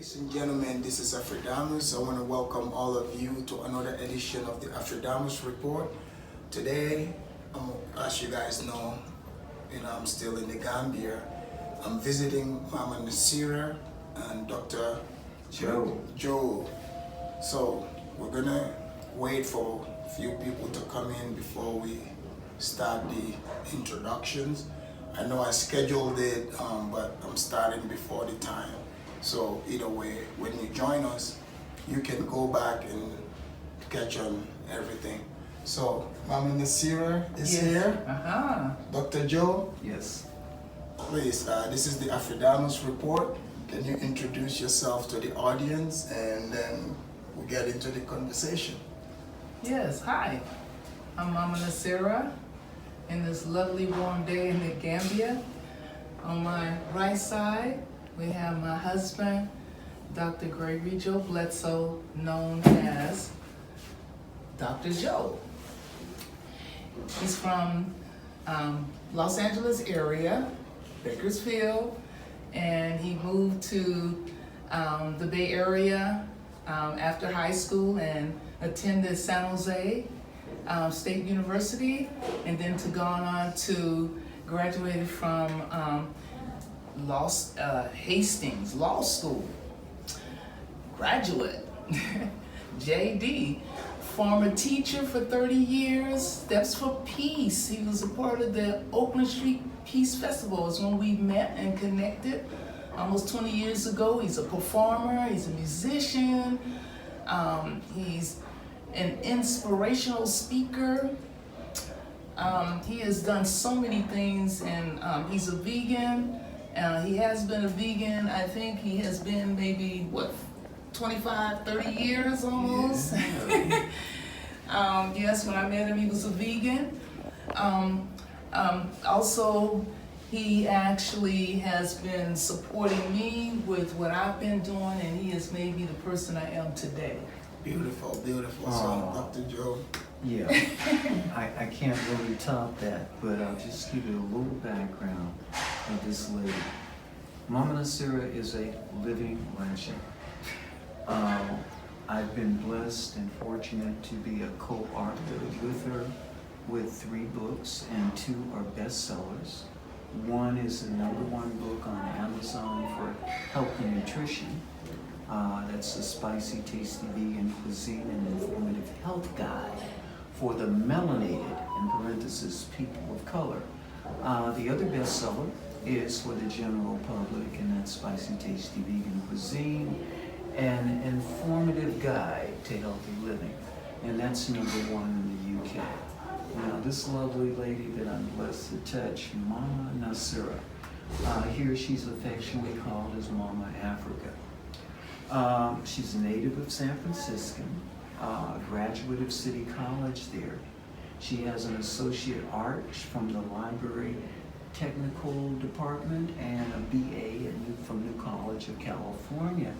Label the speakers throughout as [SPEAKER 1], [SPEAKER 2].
[SPEAKER 1] Ladies and gentlemen, this is Afridamus. I want to welcome all of you to another edition of the Afridamus Report. Today, as you guys know, I'm still in the Gambia. I'm visiting Mama Naasira and Dr. Joe. So we're gonna wait for a few people to come in before we start the introductions. I know I scheduled it, but I'm starting before the time. So either way, when you join us, you can go back and catch on everything. So Mama Naasira is here. Dr. Joe?
[SPEAKER 2] Yes.
[SPEAKER 1] Please, this is the Afridamus Report. Can you introduce yourself to the audience and then we'll get into the conversation?
[SPEAKER 2] Yes, hi. I'm Mama Naasira in this lovely warm day in the Gambia. On my right side, we have my husband, Dr. Gregory Joe Bledsoe, known as Dr. Joe. He's from Los Angeles area, Bakersfield, and he moved to the Bay Area after high school and attended San Jose State University, and then gone on to graduated from Hastings Law School, graduate, JD, former teacher for 30 years, Steps for Peace. He was a part of the Oakland Street Peace Festival. It's when we met and connected almost 20 years ago. He's a performer, he's a musician, he's an inspirational speaker. He has done so many things, and he's a vegan. He has been a vegan, I think he has been maybe, 25, 30 years almost? Yeah. Yes, when I met him, he was a vegan. Also, he actually has been supporting me with what I've been doing, and he has made me the person I am today.
[SPEAKER 1] Beautiful, beautiful. So, Dr. Joe.
[SPEAKER 3] Yeah, I can't really top that, but I'll just give you a little background of this lady. Mama Naasira is a living legend. I've been blessed and fortunate to be a co-author with her with 3 books, and 2 are bestsellers. One is the #1 book on Amazon for health and nutrition. That's the Spicy, Tasty Vegan Cuisine and Informative Health Guide for the melanated, in parentheses, people of color. The other bestseller is for the general public, and that's Spicy, Tasty Vegan Cuisine, an informative guide to healthy living. And that's #1 in the UK. Now, this lovely lady that I'm blessed to touch, Mama Naasira, here she's affectionately called as Mama Africa. She's a native of San Francisco, graduate of City College there. She has an associate arts from the library technical department and a BA from New College of California.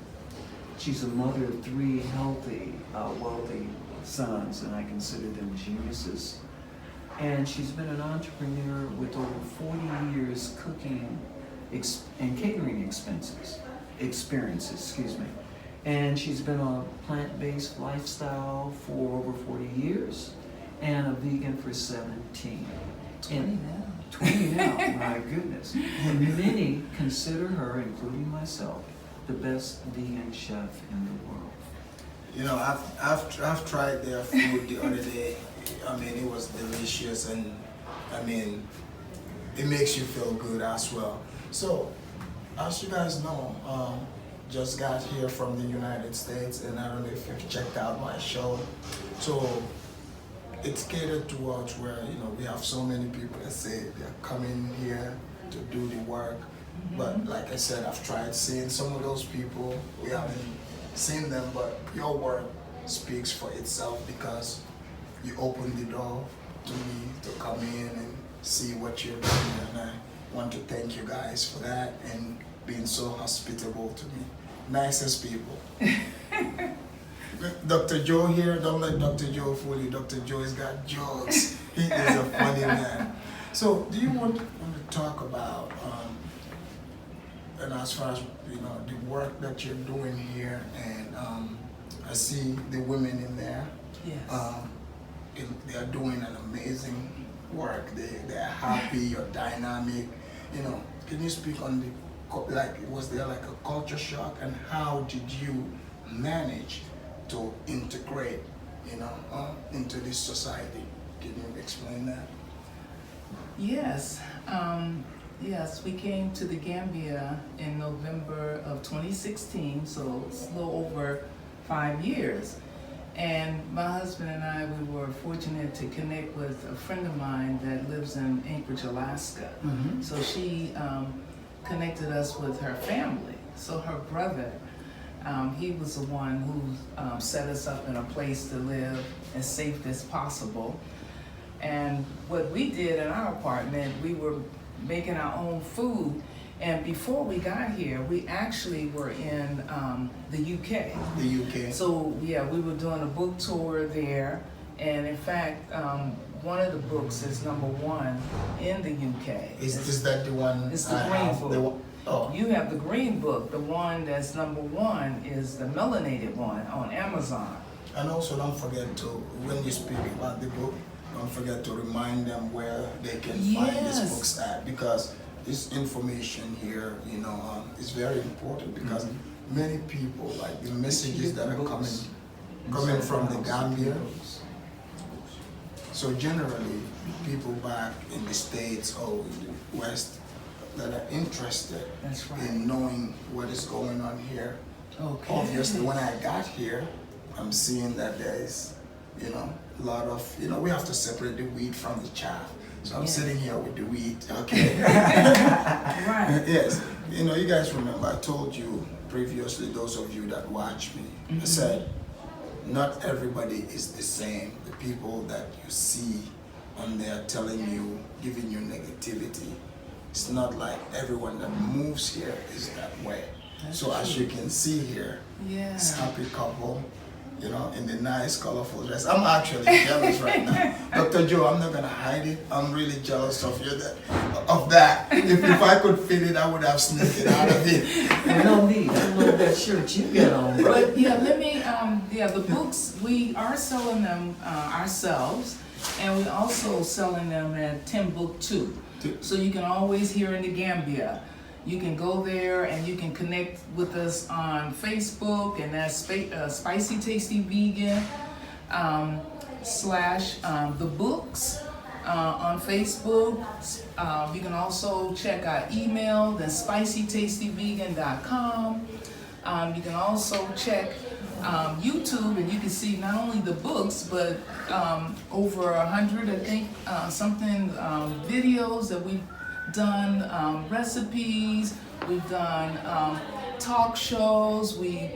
[SPEAKER 3] She's a mother of 3 healthy, wealthy sons, and I consider them geniuses. And she's been an entrepreneur with over 40 years cooking and catering experiences, And she's been on a plant-based lifestyle for over 40 years and a vegan for 17. 20 now, my goodness. And many consider her, including myself, the best vegan chef in the world.
[SPEAKER 1] You know, I've tried their food the other day. I mean, it was delicious, and I mean, it makes you feel good as well. So, as you guys know, just got here from the United States, and I don't know if you've checked out my show. So, it's catered towards where, we have so many people that say they're coming here to do the work. But like I said, I've tried seeing some of those people. We haven't seen them, but your work speaks for itself because you opened the door to me to come in and see what you're doing. And I want to thank you guys for that and being so hospitable to me. Nicest people. Dr. Joe here, don't let Dr. Joe fool you. Dr. Joe has got jokes. He is a funny man. So, do you want to talk about and as far as the work that you're doing here, and I see the women in there.
[SPEAKER 2] Yes.
[SPEAKER 1] They are doing an amazing work. They're happy. You're dynamic. Can you speak on was there like a culture shock, and how did you manage to integrate, into this society? Can you explain that?
[SPEAKER 2] Yes. Yes, we came to the Gambia in November of 2016, so it's a little over 5 years. And my husband and I, we were fortunate to connect with a friend of mine that lives in Anchorage, Alaska.
[SPEAKER 3] Mm-hmm.
[SPEAKER 2] So she connected us with her family. So her brother, he was the one who set us up in a place to live as safe as possible. And what we did in our apartment, we were making our own food. And before we got here, we actually were in the UK.
[SPEAKER 1] The UK.
[SPEAKER 2] So yeah, we were doing a book tour there. And in fact, one of the books is #1 in the UK.
[SPEAKER 1] Is that the one?
[SPEAKER 2] It's the green book.
[SPEAKER 1] Oh.
[SPEAKER 2] You have the green book. The one that's #1 is the melanated one on Amazon.
[SPEAKER 1] And also don't forget to, when you speak about the book, don't forget to remind them where they can find these
[SPEAKER 2] Yes.
[SPEAKER 1] books at, because this information here, is very important, because many people, like the messages that are coming from the Gambia. So generally, people back in the States or in the West that are interested
[SPEAKER 2] That's right.
[SPEAKER 1] in knowing what is going on here.
[SPEAKER 2] Okay.
[SPEAKER 1] Obviously, when I got here, I'm seeing that there is, a lot of, we have to separate the wheat from the chaff. So I'm
[SPEAKER 2] Yes.
[SPEAKER 1] sitting here with the wheat, okay?
[SPEAKER 2] Right.
[SPEAKER 1] Yes, you guys remember, I told you previously, those of you that watch me, I said, not everybody is the same. The people that you see on there telling you, giving you negativity, it's not like everyone that moves here is that way.
[SPEAKER 2] That's
[SPEAKER 1] so as
[SPEAKER 2] true.
[SPEAKER 1] you can see here,
[SPEAKER 2] Yeah.
[SPEAKER 1] it's happy couple, in the nice, colorful dress. I'm actually jealous right now. Dr. Joe, I'm not gonna hide it. I'm really jealous of you of that. If I could fit it, I would have sneaked it out of it.
[SPEAKER 3] No need. I love that shirt you got on, bro.
[SPEAKER 2] But yeah, the books, we are selling them ourselves, and we also selling them at 10 Book 2. So you can always hear in the Gambia. You can go there and you can connect with us on Facebook, and that's Spicy Tasty Vegan / the books on Facebook. You can also check our email, that's spicytastyvegan.com. You can also check YouTube, and you can see not only the books, but over 100, I think, videos that we've done, recipes, we've done talk shows, we've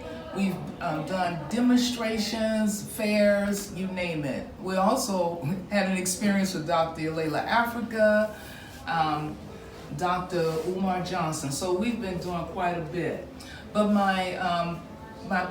[SPEAKER 2] done demonstrations, fairs, you name it. We also had an experience with Dr. Layla Africa, Dr. Umar Johnson. So we've been doing quite a bit. But my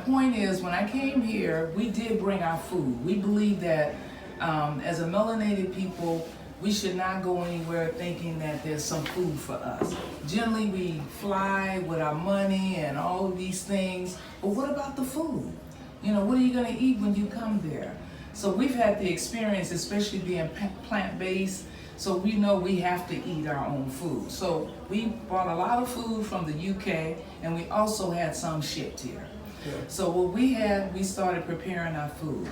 [SPEAKER 2] point is, when I came here, we did bring our food. We believe that as a melanated people, we should not go anywhere thinking that there's some food for us. Generally, we fly with our money and all of these things, but what about the food? What are you gonna eat when you come there? So we've had the experience, especially being plant-based, so we know we have to eat our own food. So we brought a lot of food from the UK, and we also had some shipped here.
[SPEAKER 1] Yeah.
[SPEAKER 2] So what we started preparing our food.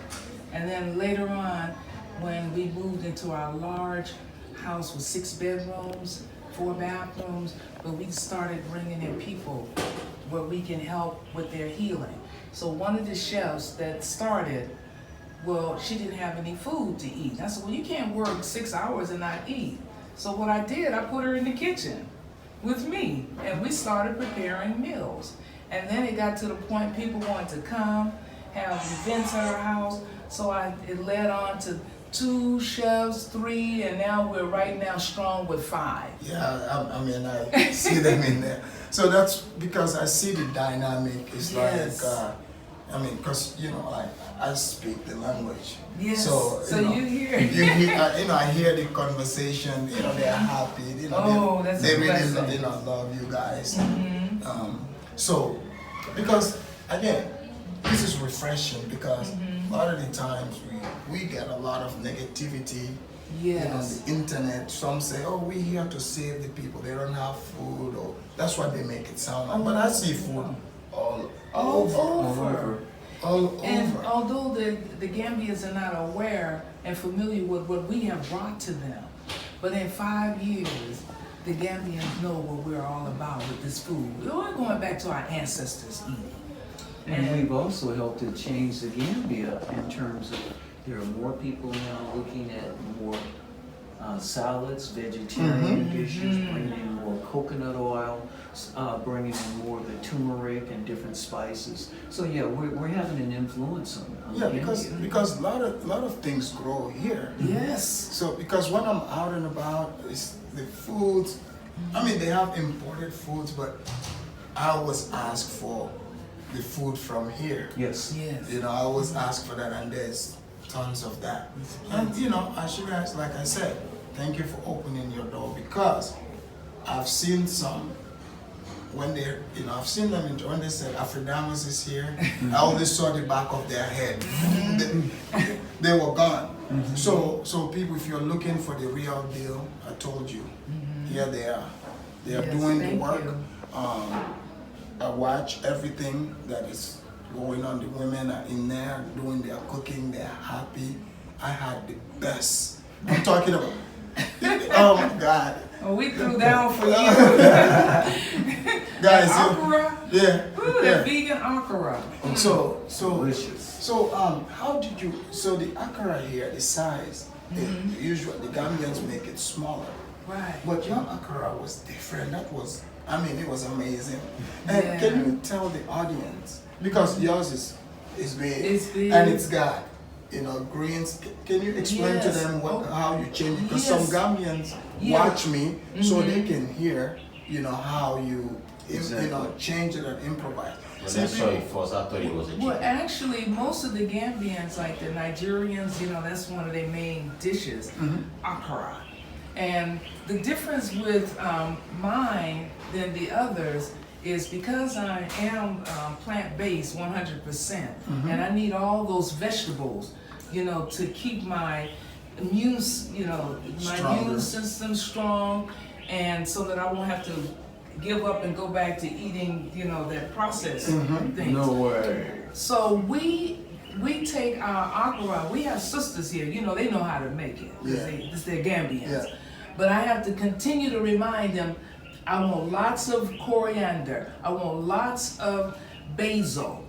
[SPEAKER 2] And then later on, when we moved into our large house with 6 bedrooms, 4 bathrooms, but we started bringing in people where we can help with their healing. So one of the chefs that started, well, she didn't have any food to eat. I said, well, you can't work 6 hours and not eat. So what I did, I put her in the kitchen with me, and we started preparing meals. And then it got to the point people wanted to come, have events at our house. So it led on to 2 chefs, 3, and now we're right now strong with 5.
[SPEAKER 1] Yeah, I see them in there. So that's because I see the dynamic. It's
[SPEAKER 2] Yes.
[SPEAKER 1] like, because, I speak the language.
[SPEAKER 2] Yes,
[SPEAKER 1] So
[SPEAKER 2] you hear.
[SPEAKER 1] I hear the conversation, they're happy,
[SPEAKER 2] Oh, that's
[SPEAKER 1] they
[SPEAKER 2] a
[SPEAKER 1] really
[SPEAKER 2] blessing.
[SPEAKER 1] love you guys.
[SPEAKER 2] Mhm.
[SPEAKER 1] So, because again, this is refreshing because a lot of the times we get a lot of negativity.
[SPEAKER 2] Yes.
[SPEAKER 1] On the internet, some say, "Oh, we're here to save the people. They don't have food," or that's what they make it sound like. But I see food all over.
[SPEAKER 2] And although the Gambians are not aware and familiar with what we have brought to them, but in 5 years, the Gambians know what we're all about with this food. We're going back to our ancestors eating.
[SPEAKER 3] And we've also helped to change the Gambia in terms of there are more people now looking at more salads, vegetarian dishes, bringing in more coconut oil, bringing in more of the turmeric and different spices. So yeah, we're having an influence on Gambia.
[SPEAKER 1] because a lot of things grow here.
[SPEAKER 2] Yes.
[SPEAKER 1] So because when I'm out and about, it's the foods. I mean, they have imported foods, but I always ask for the food from here.
[SPEAKER 3] Yes.
[SPEAKER 2] Yes.
[SPEAKER 1] You know, I always ask for that, and there's tons of that. And you know, as you guys, like I said, thank you for opening your door, because I've seen some when they, you know, I've seen them when they said Afridamus is here. I only saw the back of their head. They were gone. So people, if you're looking for the real deal, I told you, here they are. They are doing the work. I watch everything that is going on. The women are in there doing their cooking. They're happy. I had the best. I'm talking about. Oh my God.
[SPEAKER 2] Oh, we threw down for you.
[SPEAKER 1] Guys,
[SPEAKER 2] Okra.
[SPEAKER 1] yeah.
[SPEAKER 2] Ooh, that vegan okra.
[SPEAKER 1] So
[SPEAKER 3] Delicious.
[SPEAKER 1] So how did you? So the akara here, the size, usually the Gambians make it smaller.
[SPEAKER 2] Right.
[SPEAKER 1] But your akara was different. That was, I mean, it was amazing. And
[SPEAKER 2] Yeah.
[SPEAKER 1] can you tell the audience, because yours is big,
[SPEAKER 2] It's big.
[SPEAKER 1] and it's got, you know, greens. Can you explain to
[SPEAKER 2] Yes.
[SPEAKER 1] them how you change it? Because
[SPEAKER 2] Yes.
[SPEAKER 1] some Gambians
[SPEAKER 2] Yeah.
[SPEAKER 1] watch me, so they can hear, you know, how you,
[SPEAKER 3] Exactly.
[SPEAKER 1] you know, change it and improvise.
[SPEAKER 4] When I saw it first, I thought it was a chicken.
[SPEAKER 2] Well, actually, most of the Gambians, like the Nigerians, you know, that's one of their main dishes, akara. And the difference with mine than the others is because I am plant-based 100%, and I need all those vegetables, you know, to keep my immune system strong, and so that I won't have to give up and go back to eating, you know, that processed things.
[SPEAKER 3] No way.
[SPEAKER 2] So we take our akara. We have sisters here. You know, they know how to make it.
[SPEAKER 1] Yeah.
[SPEAKER 2] They're Gambians.
[SPEAKER 1] Yeah.
[SPEAKER 2] But I have to continue to remind them. I want lots of coriander. I want lots of basil,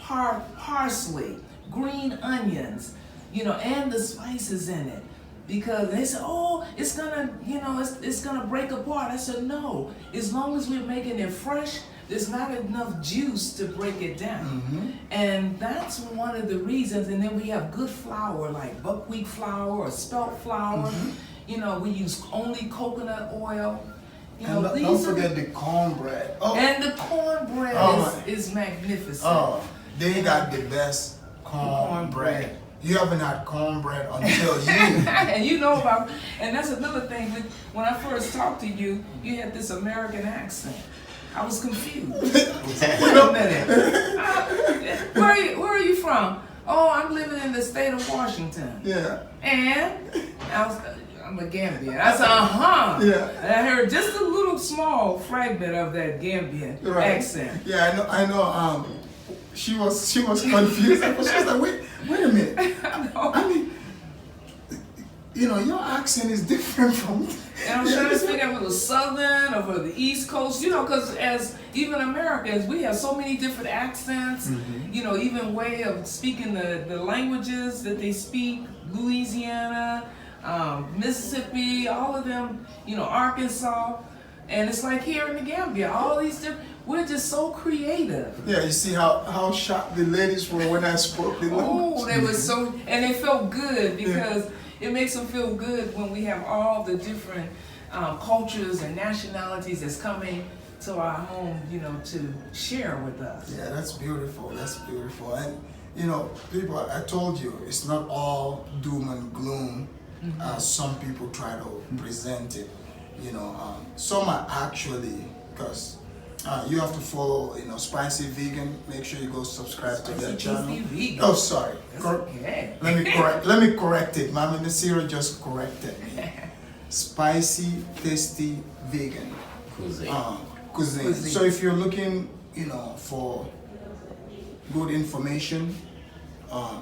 [SPEAKER 2] parsley, green onions. You know, and the spices in it. Because they said, oh, it's gonna, you know, it's gonna break apart. I said, no. As long as we're making it fresh, there's not enough juice to break it down. And that's one of the reasons. And then we have good flour, like buckwheat flour or spelt flour. You know, we use only coconut oil. You know,
[SPEAKER 1] And don't forget the cornbread. Oh,
[SPEAKER 2] and the cornbread is magnificent.
[SPEAKER 1] oh, they got the best cornbread. You haven't had cornbread until you.
[SPEAKER 2] And you know about, and that's another thing. When I first talked to you, you had this American accent. I was confused. Wait a minute. Where are you from? Oh, I'm living in the state of Washington.
[SPEAKER 1] Yeah.
[SPEAKER 2] And I'm a Gambian. I said,
[SPEAKER 1] Yeah.
[SPEAKER 2] And I heard just a little small fragment of that Gambian accent.
[SPEAKER 1] Yeah, I know. She was confused. She was like, wait a minute. I mean, you know, your accent is different from.
[SPEAKER 2] And I'm trying to figure out if it was Southern or the East Coast, you know, because as even Americans, we have so many different accents, you know, even way of speaking the languages that they speak, Louisiana, Mississippi, all of them, you know, Arkansas. And it's like here in the Gambia, all these different, we're just so creative.
[SPEAKER 1] Yeah, you see how shocked the ladies were when I spoke the language.
[SPEAKER 2] Oh, they were so, and they felt good because it makes them feel good when we have all the different cultures and nationalities that's coming to our home, you know, to share with us.
[SPEAKER 1] Yeah, that's beautiful. That's beautiful. And you know, people, I told you, it's not all doom and gloom as some people try to present it. You know, some are actually, because You have to follow, Spicy Vegan. Make sure you go subscribe to their channel.
[SPEAKER 2] Vegan.
[SPEAKER 1] Oh, sorry.
[SPEAKER 2] That's okay.
[SPEAKER 1] Let me correct it. Mama Naasira just corrected me. Spicy, tasty, vegan.
[SPEAKER 4] Cuisine.
[SPEAKER 1] Cuisine. So if you're looking, for good information,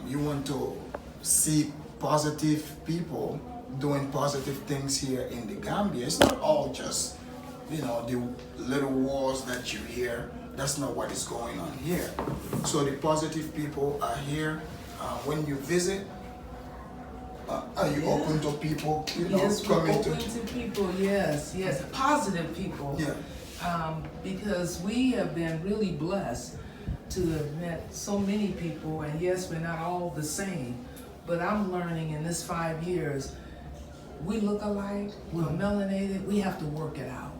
[SPEAKER 1] you want to see positive people doing positive things here in the Gambia. It's not all just, the little wars that you hear. That's not what is going on here. So the positive people are here. When you visit, are you open to people,
[SPEAKER 2] Yes, we're
[SPEAKER 1] coming
[SPEAKER 2] open to people, yes, positive people.
[SPEAKER 1] Yeah.
[SPEAKER 2] Because we have been really blessed to have met so many people, and yes, we're not all the same, but I'm learning in this 5 years, we look alike, we're melanated, we have to work it out,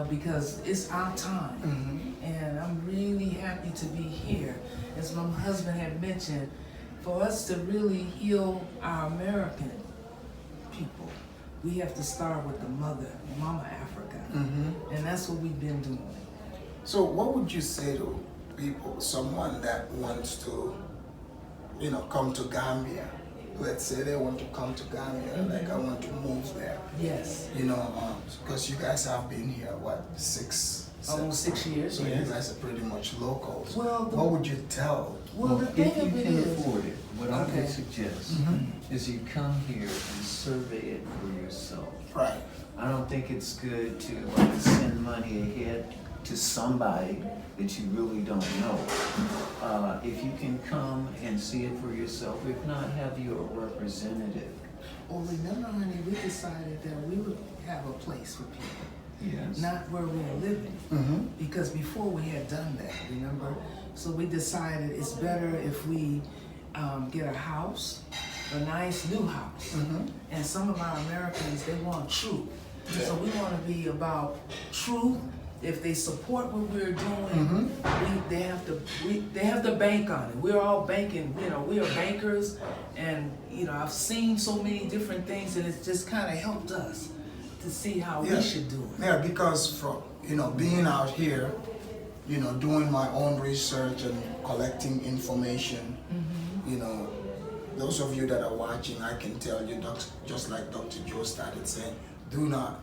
[SPEAKER 2] because it's our time. And I'm really happy to be here. As my husband had mentioned, for us to really heal our American people, we have to start with the Mama Africa. And that's what we've been doing.
[SPEAKER 1] So what would you say to people, someone that wants to, come to Gambia? Let's say they want to come to Gambia, like I want to move there.
[SPEAKER 2] Yes.
[SPEAKER 1] Because you guys have been here, what,
[SPEAKER 2] Almost 6 years.
[SPEAKER 1] So
[SPEAKER 2] yes.
[SPEAKER 1] you guys are pretty much locals.
[SPEAKER 2] Well,
[SPEAKER 1] what would you tell?
[SPEAKER 2] Well, the thing
[SPEAKER 3] if you
[SPEAKER 2] of it
[SPEAKER 3] can
[SPEAKER 2] is,
[SPEAKER 3] afford it, what I
[SPEAKER 2] Okay.
[SPEAKER 3] would suggest is you come here and survey it for yourself.
[SPEAKER 1] Right.
[SPEAKER 3] I don't think it's good to send money ahead to somebody that you really don't know. If you can come and see it for yourself, if not, have your representative.
[SPEAKER 2] well, remember, honey, we decided that we would have a place for people.
[SPEAKER 3] Yes.
[SPEAKER 2] Not where we were living, because before we had done that, remember? So we decided it's better if we get a house, a nice new house. And some of our Americans, they want truth. So we want to be about truth. If they support what we're doing, they have to bank on it. We're all banking, we are bankers, and I've seen so many different things, and it's just kind of helped us to see how we should do it.
[SPEAKER 1] Yeah, because from being out here, doing my own research and collecting information, those of you that are watching, I can tell you, just like Dr. Joe started saying, do not,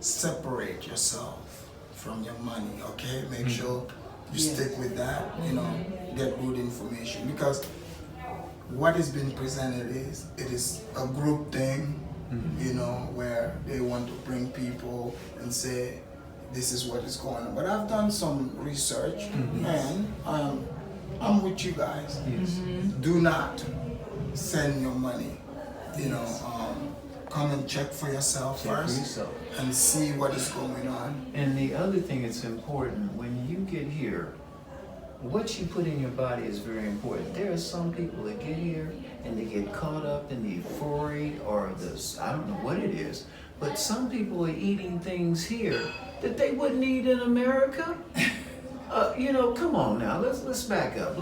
[SPEAKER 1] separate yourself from your money, okay? Make sure you stick with that, get good information, because what is being presented it is a group thing, where they want to bring people and say, this is what is going on. But I've done some research, and I'm with you guys. Do not send your money, come and check for yourself first and see what is going on.
[SPEAKER 3] And the other thing that's important, when you get here, what you put in your body is very important. There are some people that get here and they get caught up in the euphoria or this, I don't know what it is, but some people are eating things here that they wouldn't eat in America. Come on now, let's back up.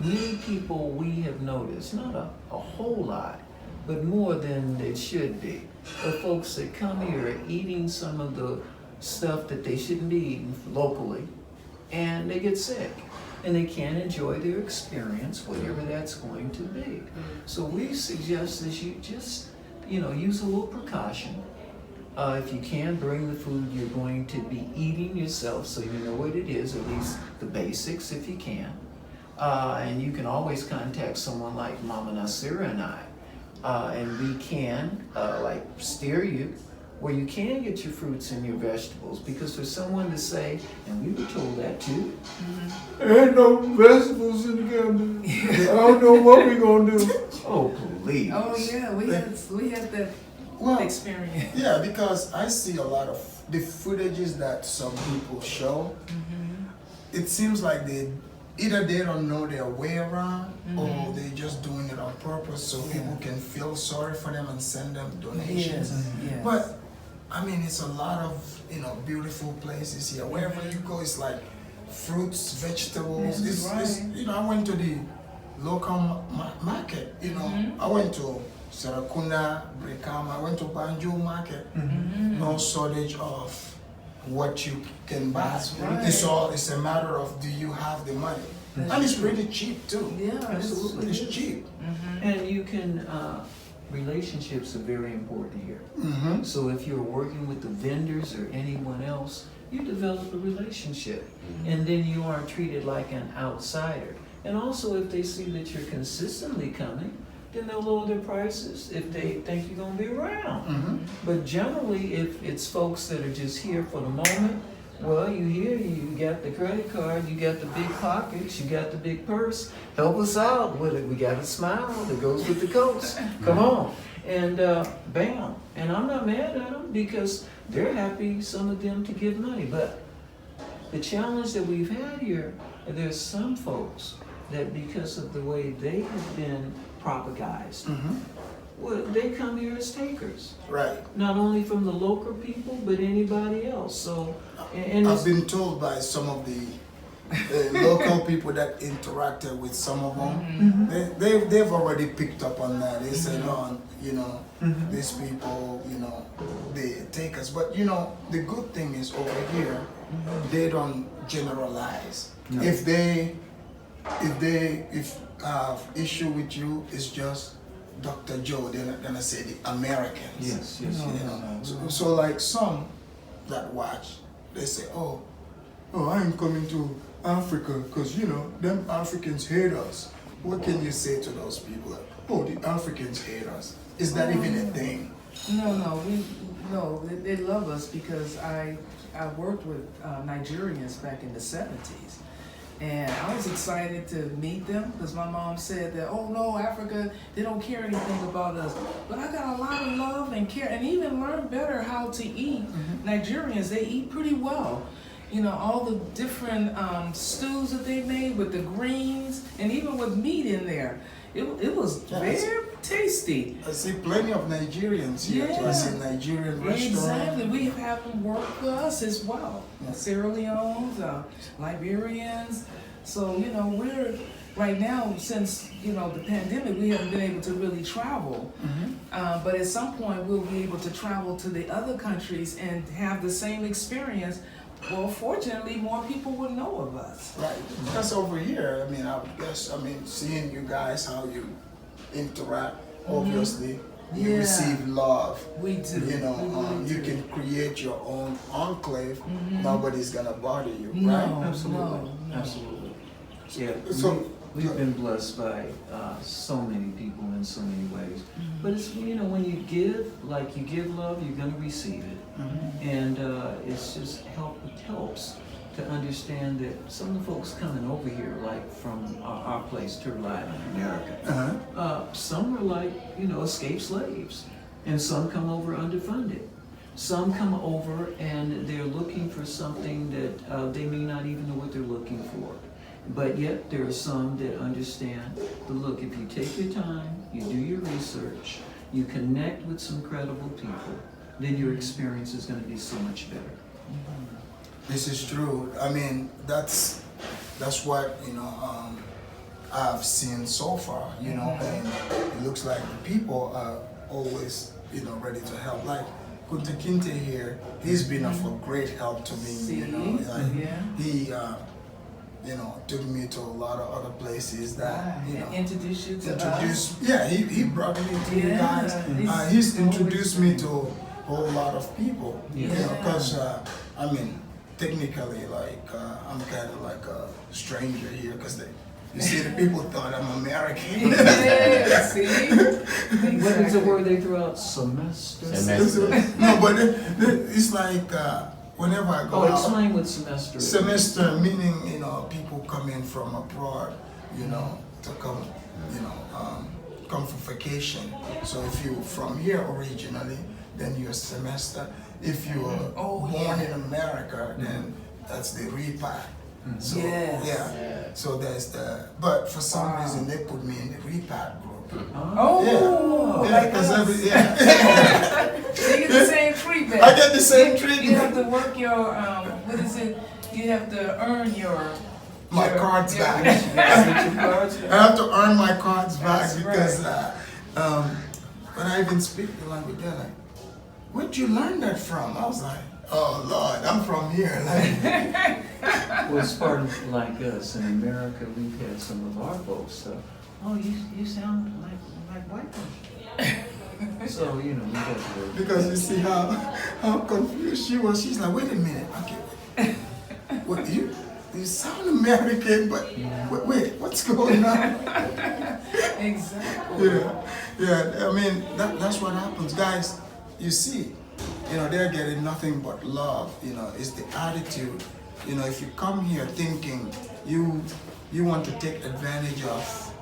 [SPEAKER 3] Many people we have noticed, not a whole lot, but more than it should be. The folks that come here are eating some of the stuff that they shouldn't be eating locally, and they get sick, and they can't enjoy their experience, whatever that's going to be. So we suggest that you just, use a little precaution. If you can, bring the food you're going to be eating yourself, so you know what it is, at least the basics if you can. And you can always contact someone like Mama Naasira and I, and we can steer you where you can get your fruits and your vegetables, because for someone to say, and we were told that too, there ain't no vegetables in the Gambia. I don't know what we're gonna do. Oh, please.
[SPEAKER 2] Oh yeah, we had that experience.
[SPEAKER 1] Yeah, because I see a lot of the footages that some people show. It seems like either they don't know their way around, or they're just doing it on purpose so people can feel sorry for them and send them donations.
[SPEAKER 2] Yes.
[SPEAKER 1] But I mean, it's a lot of beautiful places here. Wherever you go, it's like fruits, vegetables.
[SPEAKER 2] That's right.
[SPEAKER 1] I went to the local market. I went to Sarakuna, Brikama. I went to Banjul Market. No shortage of what you can buy.
[SPEAKER 2] That's right.
[SPEAKER 1] It's a matter of, do you have the money? And it's pretty cheap too.
[SPEAKER 2] Yeah,
[SPEAKER 3] Absolutely.
[SPEAKER 1] It's cheap.
[SPEAKER 3] And you can, relationships are very important here. So if you're working with the vendors or anyone else, you develop a relationship. And then you aren't treated like an outsider. And also if they see that you're consistently coming, then they'll lower their prices if they think you're gonna be around. But generally, if it's folks that are just here for the moment, well, you got the credit card, you got the big pockets, you got the big purse. Help us out with it. We got a smile that goes with the coats. Come on. And bam. And I'm not mad at them because they're happy, some of them, to give money. But the challenge that we've had here, there's some folks that because of the way they have been propagized, well, they come here as takers.
[SPEAKER 1] Right.
[SPEAKER 3] Not only from the local people, but anybody else. So, and
[SPEAKER 1] I've been told by some of the local people that interacted with some of them, they've already picked up on that. They said, oh, you know, these people, you know, they take us. But you know, the good thing is over here, they don't generalize.
[SPEAKER 3] No.
[SPEAKER 1] If issue with you is just Dr. Joe, they're not gonna say the Americans.
[SPEAKER 3] yes,
[SPEAKER 1] You know? So like some that watch, they say, oh, I'm coming to Africa because, you know, them Africans hate us. What can you say to those people? Like, oh, the Africans hate us. Is that even a thing?
[SPEAKER 2] No, they love us because I worked with Nigerians back in the 70s. And I was excited to meet them because my mom said that, oh no, Africa, they don't care anything about us. But I got a lot of love and care and even learned better how to eat. Nigerians, they eat pretty well. You know, all the different stews that they made with the greens and even with meat in there. It was very tasty.
[SPEAKER 1] I see plenty of Nigerians here.
[SPEAKER 2] Yeah.
[SPEAKER 1] Too. I see Nigerian restaurants.
[SPEAKER 2] Exactly. We have them work for us as well.
[SPEAKER 1] Yeah.
[SPEAKER 2] Sierra Leone's, Liberians. So, you know, we're right now, since, you know, the pandemic, we haven't been able to really travel. But at some point, we'll be able to travel to the other countries and have the same experience. Well, fortunately, more people will know of us.
[SPEAKER 1] Right. Because over here, I mean, I guess, seeing you guys, how you interact, obviously, you
[SPEAKER 2] Yeah.
[SPEAKER 1] receive love.
[SPEAKER 2] We do.
[SPEAKER 1] You know,
[SPEAKER 2] We really
[SPEAKER 1] you
[SPEAKER 2] do.
[SPEAKER 1] can create your own enclave. Nobody's gonna bother you,
[SPEAKER 2] No.
[SPEAKER 1] right?
[SPEAKER 3] Absolutely,
[SPEAKER 2] no.
[SPEAKER 3] absolutely. Yeah,
[SPEAKER 1] So-
[SPEAKER 3] we've been blessed by so many people in so many ways. But it's, you know, when you give, like you give love, you're gonna receive it. And it's just it helps to understand that some of the folks coming over here, like from our place, Turtle Island, America, some are like, you know, escaped slaves. And some come over underfunded. Some come over and they're looking for something that they may not even know what they're looking for. But yet there are some that understand that, look, if you take your time, you do your research, you connect with some credible people, then your experience is going to be so much better.
[SPEAKER 1] This is true. I mean, that's what, you know, I've seen so far, you know, and it looks like the people are always, you know, ready to help. Like Kunta Kinte here, he's been of a great help to me, you know. Like, he, you know, took me to a lot of other places that, you know,
[SPEAKER 2] Introduce you to us.
[SPEAKER 1] Yeah, he brought me to you guys. He's introduced me to a whole lot of people, you know, because, I mean, technically, like, I'm kind of like a stranger here, because you see, the people thought I'm American.
[SPEAKER 2] Yeah, see?
[SPEAKER 3] What is the word they throw out? Semester?
[SPEAKER 1] No, but it's like, whenever I go out,
[SPEAKER 3] explain what semester is.
[SPEAKER 1] Semester meaning, you know, people coming from abroad, you know, to come, you know, come for vacation. So if you're from here originally, then you're a semester. If you were born in America, then that's the repat. So so there's but for some reason they put me in the repat group. Because
[SPEAKER 2] So you get the same treatment.
[SPEAKER 1] I get the same treatment.
[SPEAKER 2] You have to work your what is it? You have to earn
[SPEAKER 1] my cards back.
[SPEAKER 3] Get your cards back.
[SPEAKER 1] I have to earn my cards back
[SPEAKER 2] That's
[SPEAKER 1] because when I even speak the language, they're like, where'd you learn that from? I was like, oh Lord, I'm from here. Like,
[SPEAKER 3] Well, it's part of like us in America. We've had some of our folks. Oh, you sound like white people. So you know we got to work.
[SPEAKER 1] because you see how confused she was. She's like, wait a minute, okay, what you sound American, but wait, what's going on?
[SPEAKER 2] Exactly.
[SPEAKER 1] Yeah. I mean, that's what happens, guys. You see, they're getting nothing but love. It's the attitude. If you come here thinking you want to take advantage of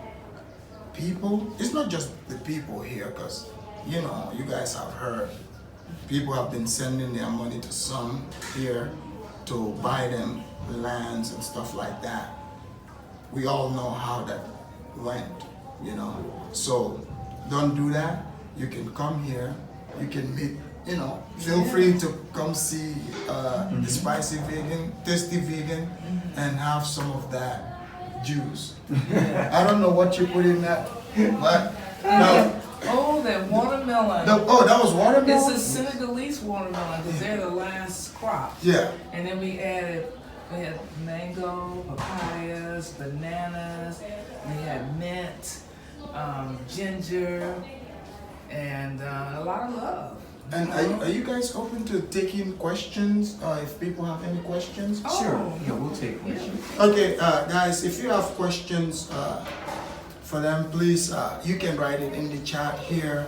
[SPEAKER 1] people, it's not just the people here, because you guys have heard people have been sending their money to some here to buy them lands and stuff like that. We all know how that went, so don't do that. You can come here, you can meet, feel free to come see the spicy vegan, tasty vegan, and have some of that juice. I don't know what you put in that, but no.
[SPEAKER 2] Oh, that watermelon.
[SPEAKER 1] That was watermelon?
[SPEAKER 2] It's a Senegalese watermelon because they're the last crop.
[SPEAKER 1] Yeah.
[SPEAKER 2] And then we had mango, papayas, bananas, we had mint, ginger, and a lot of love.
[SPEAKER 1] And are you guys open to taking questions? If people have any questions?
[SPEAKER 2] Oh.
[SPEAKER 3] Sure. Yeah, we'll take questions.
[SPEAKER 1] Okay, guys, if you have questions for them, please, you can write it in the chat here,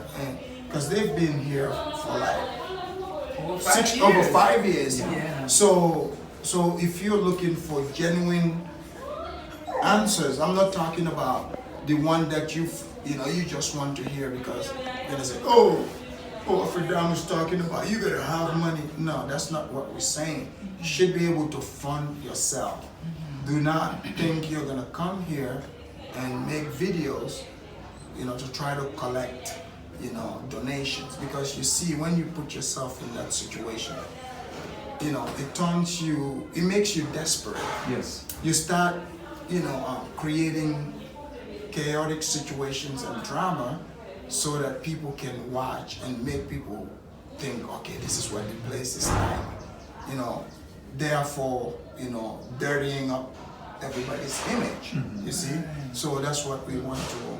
[SPEAKER 1] because they've been here for like over 5 years.
[SPEAKER 2] Yeah.
[SPEAKER 1] So if you're looking for genuine answers, I'm not talking about the one that you just want to hear because you're gonna say, oh, Afridamus talking about you gotta have money. No, that's not what we're saying. You should be able to fund yourself. Do not think you're gonna come here and make videos, to try to collect, donations, because you see, when you put yourself in that situation, it makes you desperate.
[SPEAKER 3] Yes.
[SPEAKER 1] You start, creating chaotic situations and drama so that people can watch and make people think, okay, this is what the place is like. Therefore, dirtying up everybody's image, you see? So that's what we want to,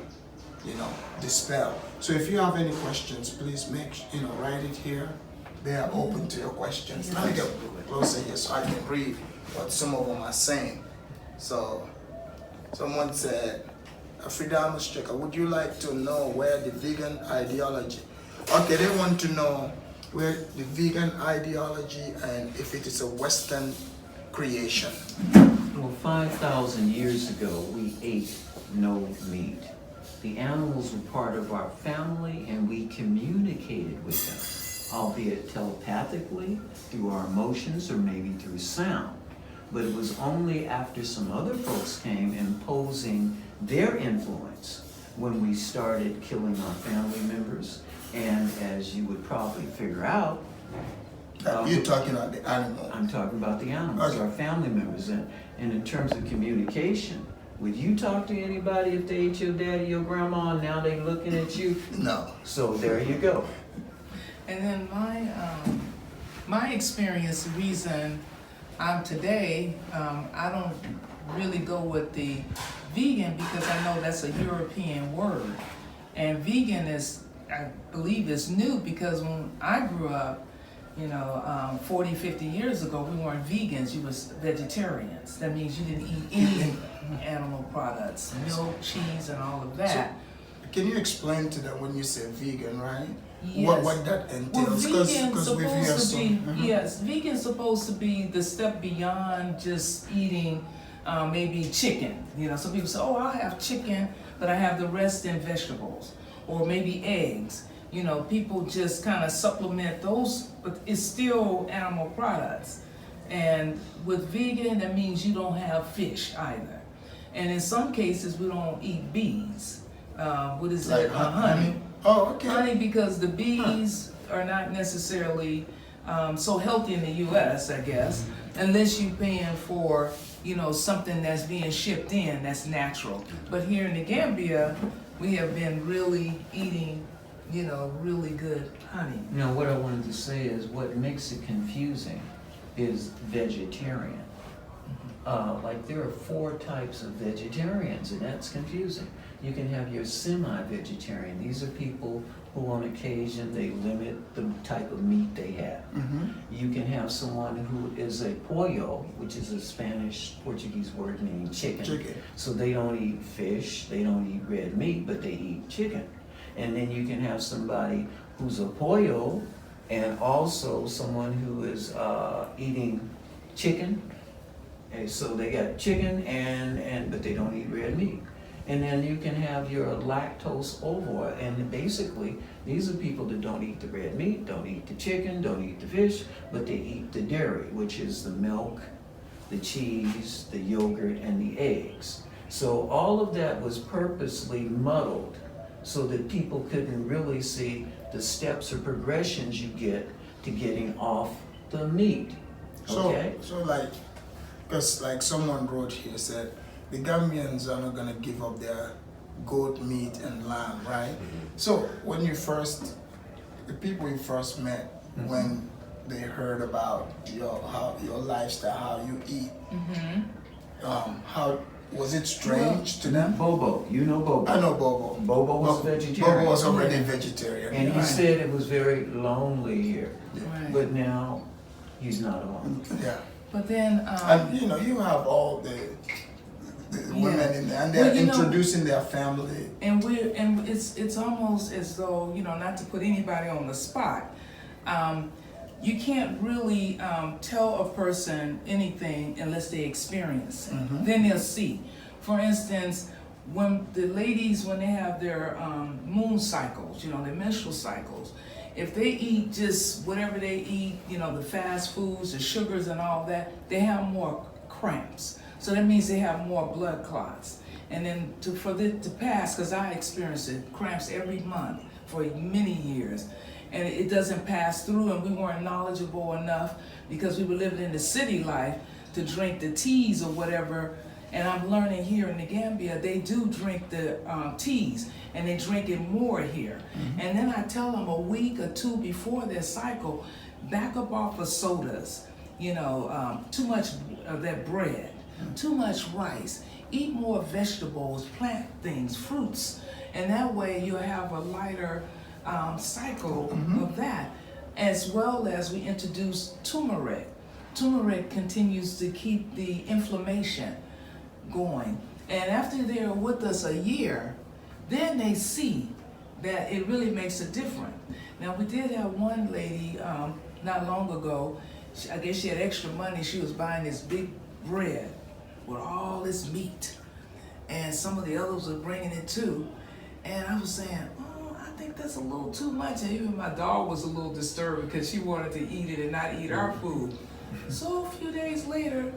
[SPEAKER 1] dispel. So if you have any questions, please write it here. They are open to your questions. Let me get closer here so I can read what some of them are saying. So, someone said, Afridamus Checker, would you like to know where the vegan ideology? Okay, they want to know where the vegan ideology and if it is a Western creation.
[SPEAKER 3] Well, 5,000 years ago, we ate no meat. The animals were part of our family and we communicated with them, albeit telepathically, through our emotions or maybe through sound. But it was only after some other folks came imposing their influence when we started killing our family members. And as you would probably figure out,
[SPEAKER 1] You're talking about the animal.
[SPEAKER 3] I'm talking about the animals, our family members. And in terms of communication, would you talk to anybody if they ate your daddy, your grandma, and now they looking at you?
[SPEAKER 1] No.
[SPEAKER 3] So there you go.
[SPEAKER 2] And then my experience, the reason I'm today, I don't really go with the vegan because I know that's a European word. And vegan is, I believe, is new because when I grew up, 40, 50 years ago, we weren't vegans, you was vegetarians. That means you didn't eat any animal products, milk, cheese, and all of that.
[SPEAKER 1] So, can you explain to them when you say vegan, right?
[SPEAKER 2] Yes.
[SPEAKER 1] What that
[SPEAKER 2] Well,
[SPEAKER 1] entails?
[SPEAKER 2] vegan's
[SPEAKER 1] Because we've heard
[SPEAKER 2] supposed to be,
[SPEAKER 1] some.
[SPEAKER 2] yes, vegan's supposed to be the step beyond just eating maybe chicken. Some people say, oh, I'll have chicken, but I have the rest in vegetables. Or maybe eggs. People just kind of supplement those, but it's still animal products. And with vegan, that means you don't have fish either. And in some cases, we don't eat bees. What is
[SPEAKER 1] Like
[SPEAKER 2] it? Honey.
[SPEAKER 1] Oh, okay.
[SPEAKER 2] Honey, because the bees are not necessarily so healthy in the U.S., I guess, unless you're paying for, something that's being shipped in that's natural. But here in the Gambia, we have been really eating really good honey.
[SPEAKER 3] Now, what I wanted to say is what makes it confusing is vegetarian. Like there are 4 types of vegetarians, and that's confusing. You can have your semi-vegetarian. These are people who on occasion they limit the type of meat they have. You can have someone who is a pollo, which is a Spanish Portuguese word meaning chicken. So they don't eat fish, they don't eat red meat, but they eat chicken. And then you can have somebody who's a pollo and also someone who is eating chicken. And so they got chicken but they don't eat red meat. And then you can have your lactose ovore, and basically these are people that don't eat the red meat, don't eat the chicken, don't eat the fish, but they eat the dairy, which is the milk, the cheese, the yogurt, and the eggs. So all of that was purposely muddled so that people couldn't really see the steps or progressions you get to getting off the meat. Okay?
[SPEAKER 1] So like, because like someone wrote here said, the Gambians are not gonna give up their goat meat and lamb, right? So when the people you first met, when they heard about your lifestyle, how you eat, how was it strange to them?
[SPEAKER 3] Bobo, you know Bobo.
[SPEAKER 1] I know Bobo.
[SPEAKER 3] Bobo was vegetarian.
[SPEAKER 1] Bobo was already vegetarian.
[SPEAKER 3] And he said it was very lonely here.
[SPEAKER 2] Right.
[SPEAKER 3] But now he's not alone.
[SPEAKER 1] Yeah.
[SPEAKER 2] But then,
[SPEAKER 1] And you have all the women in there, and they're introducing their family.
[SPEAKER 2] and it's almost as though, not to put anybody on the spot, you can't really tell a person anything unless they experience it. Then they'll see. For instance, when the ladies, when they have their moon cycles, their menstrual cycles, if they eat just whatever they eat, the fast foods, the sugars and all that, they have more cramps. So that means they have more blood clots. And then for it to pass, because I experienced it, cramps every month for many years. And it doesn't pass through, and we weren't knowledgeable enough because we were living in the city life to drink the teas or whatever. And I'm learning here in the Gambia, they do drink the teas, and they drink it more here. And then I tell them a week or 2 before their cycle, back up off of sodas, too much of that bread, too much rice, eat more vegetables, plant things, fruits, and that way you'll have a lighter cycle of that, as well as we introduce turmeric. Turmeric continues to keep the inflammation going. And after they're with us a year, then they see that it really makes a difference. Now, we did have one lady not long ago, I guess she had extra money, she was buying this big bread with all this meat. And some of the others were bringing it too. And I was saying, I think that's a little too much. And even my dog was a little disturbed because she wanted to eat it and not eat our food. So a few days later,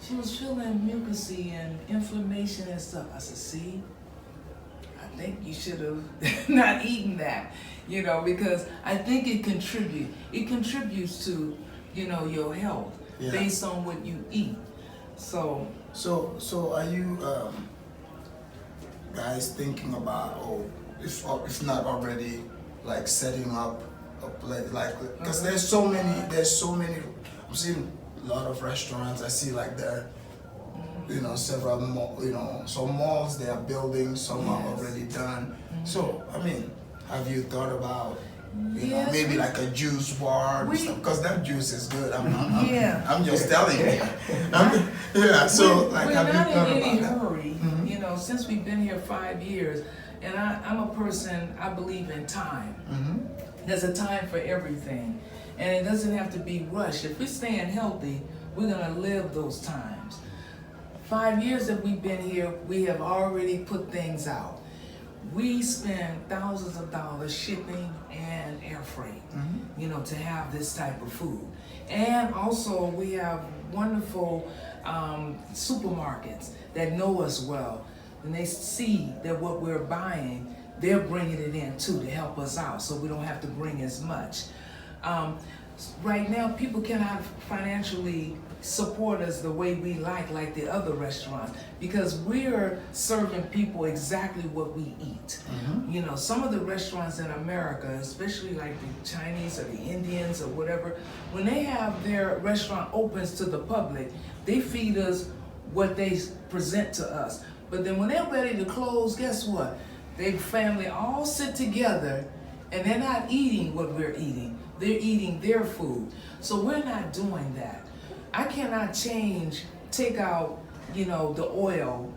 [SPEAKER 2] she was feeling mucousy and inflammation and stuff. I said, see, I think you should have not eaten that, because I think it contributes to, your health based on what you eat. So are you guys thinking about, if not already, like setting up a place, like, because there's so many, I'm seeing a lot of restaurants, I see like there, several, some malls they are building, some are already done. So, have you thought about, maybe like a juice bar and stuff? Because that juice is good. I'm just telling you. So like, we're
[SPEAKER 1] have you
[SPEAKER 2] not
[SPEAKER 1] thought
[SPEAKER 2] in any
[SPEAKER 1] about that?
[SPEAKER 2] hurry, since we've been here 5 years, and I'm a person, I believe in time. There's a time for everything, and it doesn't have to be rushed. If we're staying healthy, we're gonna live those times. 5 years that we've been here, we have already put things out. We spend thousands of dollars shipping and air freight, to have this type of food. And also we have wonderful supermarkets that know us well, and they see that what we're buying, they're bringing it in too to help us out, so we don't have to bring as much. Right now, people cannot financially support us the way we like the other restaurants, because we're serving people exactly what we eat. You know, some of the restaurants in America, especially like the Chinese or the Indians or whatever, when they have their restaurant opens to the public, they feed us what they present to us. But then when they're ready to close, guess what? They family all sit together and they're not eating what we're eating. They're eating their food. So we're not doing that. I cannot take out, you know, the oil,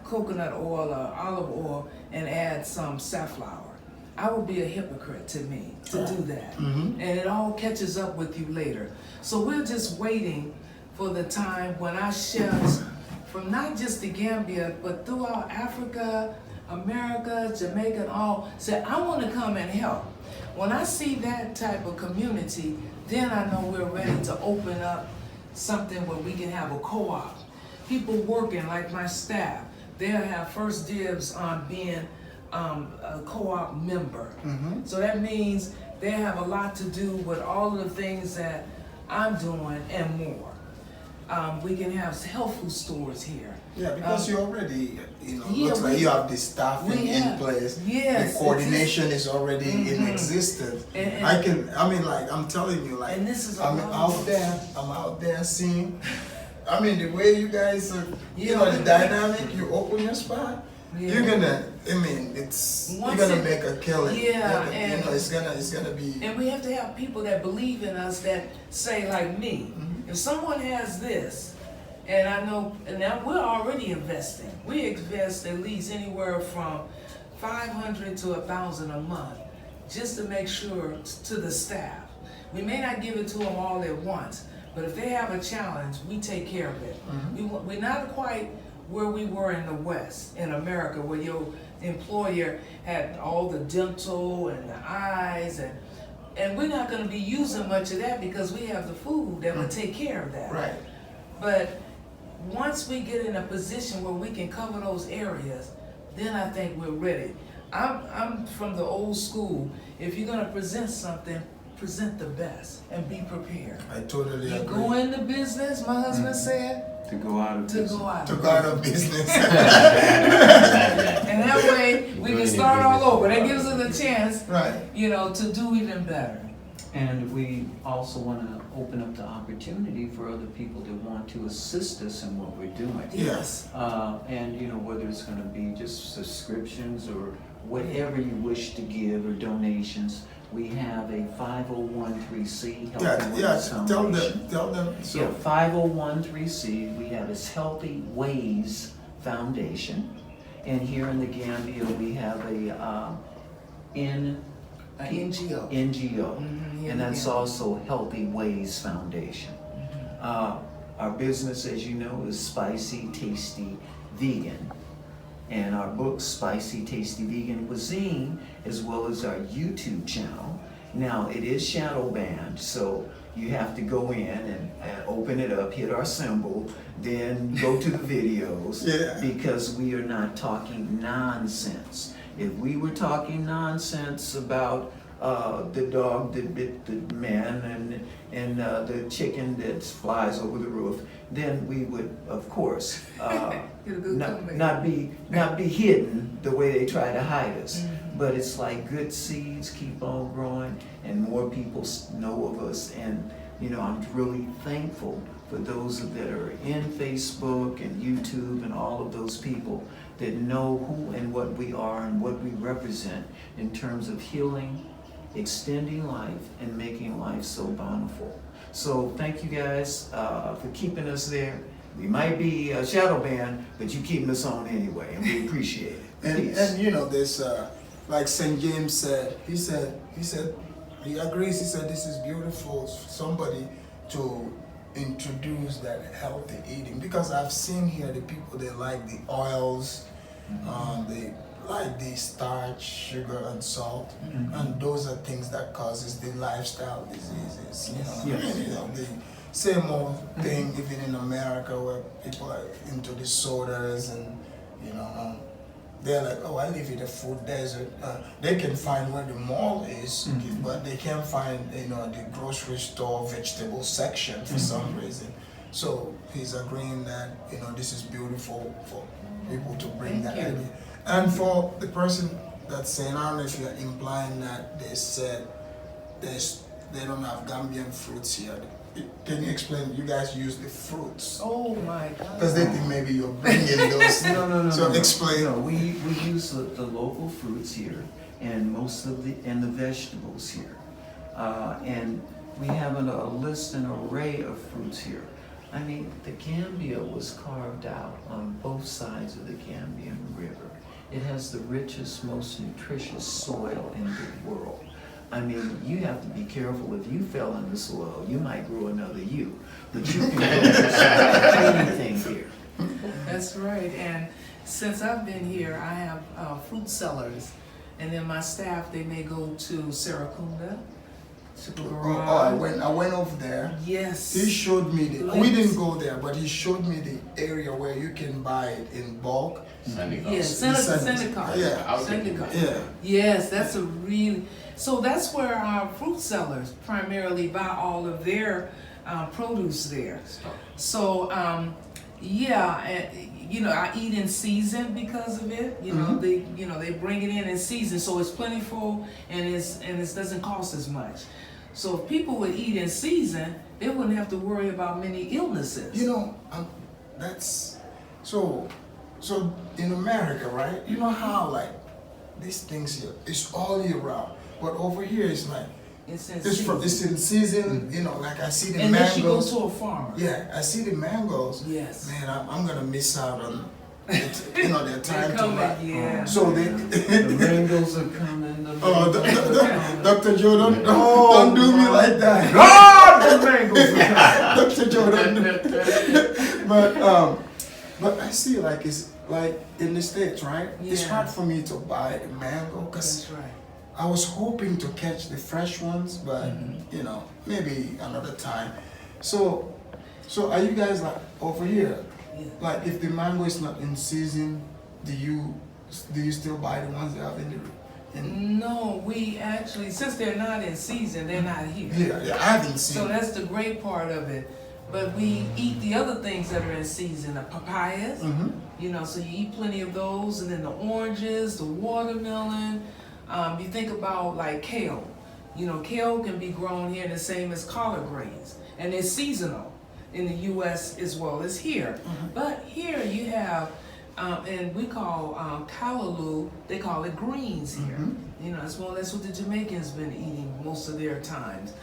[SPEAKER 2] coconut oil or olive oil, and add some safflower. I would be a hypocrite to me to do that. And it all catches up with you later. So we're just waiting for the time when our chefs from not just the Gambia, but throughout Africa, America, Jamaica, and all, say, I want to come and help. When I see that type of community, then I know we're ready to open up something where we can have a co-op. People working like my staff, they'll have first dibs on being a co-op member. So that means they have a lot to do with all of the things that I'm doing and more. We can have health food stores here.
[SPEAKER 1] Yeah, because you already, you know,
[SPEAKER 2] Yeah,
[SPEAKER 1] looks like you have the staffing in place.
[SPEAKER 2] Yes,
[SPEAKER 1] the coordination is already in existence. I'm telling you, like,
[SPEAKER 2] And this is
[SPEAKER 1] I'm out there seeing, I mean, the way you guys are, you know, the dynamic, you open your spot, you're gonna, you're gonna make a killing.
[SPEAKER 2] And
[SPEAKER 1] you know, it's gonna be.
[SPEAKER 2] And we have to have people that believe in us, that say, like me, if someone has this, and I know, and now we're already investing. We invest at least anywhere from $500 to $1,000 a month, just to make sure to the staff. We may not give it to them all at once, but if they have a challenge, we take care of it. We're not quite where we were in the West, in America, where your employer had all the dental and the eyes, and we're not going to be using much of that because we have the food that will take care of that.
[SPEAKER 1] Right.
[SPEAKER 2] But once we get in a position where we can cover those areas, then I think we're ready. I'm from the old school. If you're going to present something, present the best and be prepared.
[SPEAKER 1] I totally
[SPEAKER 2] You
[SPEAKER 1] agree.
[SPEAKER 2] go into business, my husband said,
[SPEAKER 3] To go out of business.
[SPEAKER 1] To go out of business.
[SPEAKER 2] And that way we can start all over. That gives us a chance,
[SPEAKER 1] Right.
[SPEAKER 2] you know, to do even better.
[SPEAKER 3] And we also want to open up the opportunity for other people that want to assist us in what we're doing.
[SPEAKER 1] Yes.
[SPEAKER 3] And you know, whether it's going to be just subscriptions or whatever you wish to give or donations, we have a 501(c)(3) Healthy Ways Foundation.
[SPEAKER 1] Tell them. So.
[SPEAKER 3] Yeah, 501(c)(3). We have this Healthy Ways Foundation, and here in the Gambia we have a
[SPEAKER 2] NGO.
[SPEAKER 3] NGO,
[SPEAKER 2] Mhm,
[SPEAKER 3] and that's
[SPEAKER 2] yeah.
[SPEAKER 3] also Healthy Ways Foundation. Our business, as you know, is Spicy Tasty Vegan, and our book, Spicy Tasty Vegan Cuisine, as well as our YouTube channel. Now, it is shadow banned, so you have to go in and open it up, hit our symbol, then go to the videos, because we are not talking nonsense. If we were talking nonsense about the dog that bit the man and the chicken that flies over the roof, then we would, of course, not be hidden the way they try to hide us. But it's like good seeds keep on growing, and more people know of us. And you know, I'm really thankful for those that are in Facebook and YouTube and all of those people that know who and what we are and what we represent in terms of healing, extending life, and making life so bountiful. So thank you guys for keeping us there. We might be shadow banned, but you keeping us on anyway, and we appreciate it.
[SPEAKER 1] And you know, this like St. James said, he agrees. He said this is beautiful for somebody to introduce that healthy eating, because I've seen here the people, they like the oils, they like the starch, sugar, and salt, and those are things that causes the lifestyle diseases. You know,
[SPEAKER 3] Yes.
[SPEAKER 1] you know, the same old thing even in America, where people are into the sodas, and you know, they're like, oh, I live in a food desert. They can find where the mall is, but they can't find, you know, the grocery store vegetable section for some reason. So he's agreeing that, you know, this is beautiful for people to bring
[SPEAKER 2] Thank
[SPEAKER 1] that
[SPEAKER 2] you.
[SPEAKER 1] idea. And for the person that's saying, I don't know if you're implying that they said they don't have Gambian fruits here. Can you explain? You guys use the fruits
[SPEAKER 2] Oh my God.
[SPEAKER 1] because they think maybe you're bringing those.
[SPEAKER 3] No.
[SPEAKER 1] So explain.
[SPEAKER 3] No, we use the local fruits here and most of the vegetables here. And we have a list, an array of fruits here. I mean, the Gambia was carved out on both sides of the Gambian River. It has the richest, most nutritious soil in the world. I mean, you have to be careful. If you fell in the soil, you might grow another you. But you can grow anything here.
[SPEAKER 2] That's right. And since I've been here, I have fruit sellers. And then my staff, they may go to Seracunda, to the garage.
[SPEAKER 1] I went over there.
[SPEAKER 2] Yes.
[SPEAKER 1] He showed me we
[SPEAKER 2] Links.
[SPEAKER 1] didn't go there, but he showed me the area where you can buy it in bulk.
[SPEAKER 2] Yes,
[SPEAKER 1] Seneca.
[SPEAKER 2] Seneca.
[SPEAKER 1] Yeah.
[SPEAKER 4] I was thinking
[SPEAKER 2] Seneca.
[SPEAKER 1] Yeah.
[SPEAKER 2] Yes, that's a really, so that's where our fruit sellers primarily buy all of their produce there. So, yeah, you know, I eat in season because of it. You know, they bring it in season, so it's plentiful and it doesn't cost as much. So if people would eat in season, they wouldn't have to worry about many illnesses.
[SPEAKER 1] You know, that's so in America, right? You know how like these things here, it's all year round, but over here it's like
[SPEAKER 2] It's in
[SPEAKER 1] it's
[SPEAKER 2] season.
[SPEAKER 1] in season. You know, like I see the
[SPEAKER 2] Unless you go
[SPEAKER 1] mangoes.
[SPEAKER 2] to a farmer.
[SPEAKER 1] Yeah, I see the mangoes.
[SPEAKER 2] Yes.
[SPEAKER 1] Man, I'm gonna miss out on you know their time to
[SPEAKER 2] coming,
[SPEAKER 1] ripe.
[SPEAKER 2] yeah.
[SPEAKER 1] So they.
[SPEAKER 3] The mangoes are coming. The
[SPEAKER 1] Oh,
[SPEAKER 3] mangoes are coming.
[SPEAKER 1] Dr. Joe, don't do me like that.
[SPEAKER 3] God, the mangoes are coming.
[SPEAKER 1] Dr. Joe, don't do. But I see like it's like in the States, right? It's
[SPEAKER 2] Yeah.
[SPEAKER 1] hard for me to buy the mango because
[SPEAKER 2] That's right.
[SPEAKER 1] I was hoping to catch the fresh ones, but you know, maybe another time. So are you guys like over here?
[SPEAKER 2] Yeah.
[SPEAKER 1] Like if the mango is not in season, do you still buy the ones that have in
[SPEAKER 2] No, we actually, since they're not in season, they're not here.
[SPEAKER 1] Yeah, I haven't seen.
[SPEAKER 2] So that's the great part of it. But we eat the other things that are in season, the papayas, you know, so you eat plenty of those, and then the oranges, the watermelon. You think about like kale. You know, kale can be grown here the same as collard greens, and it's seasonal in the U.S. as well as here. But here you have, and we call callaloo, they call it greens here. You know, that's what the Jamaicans been eating most of their times.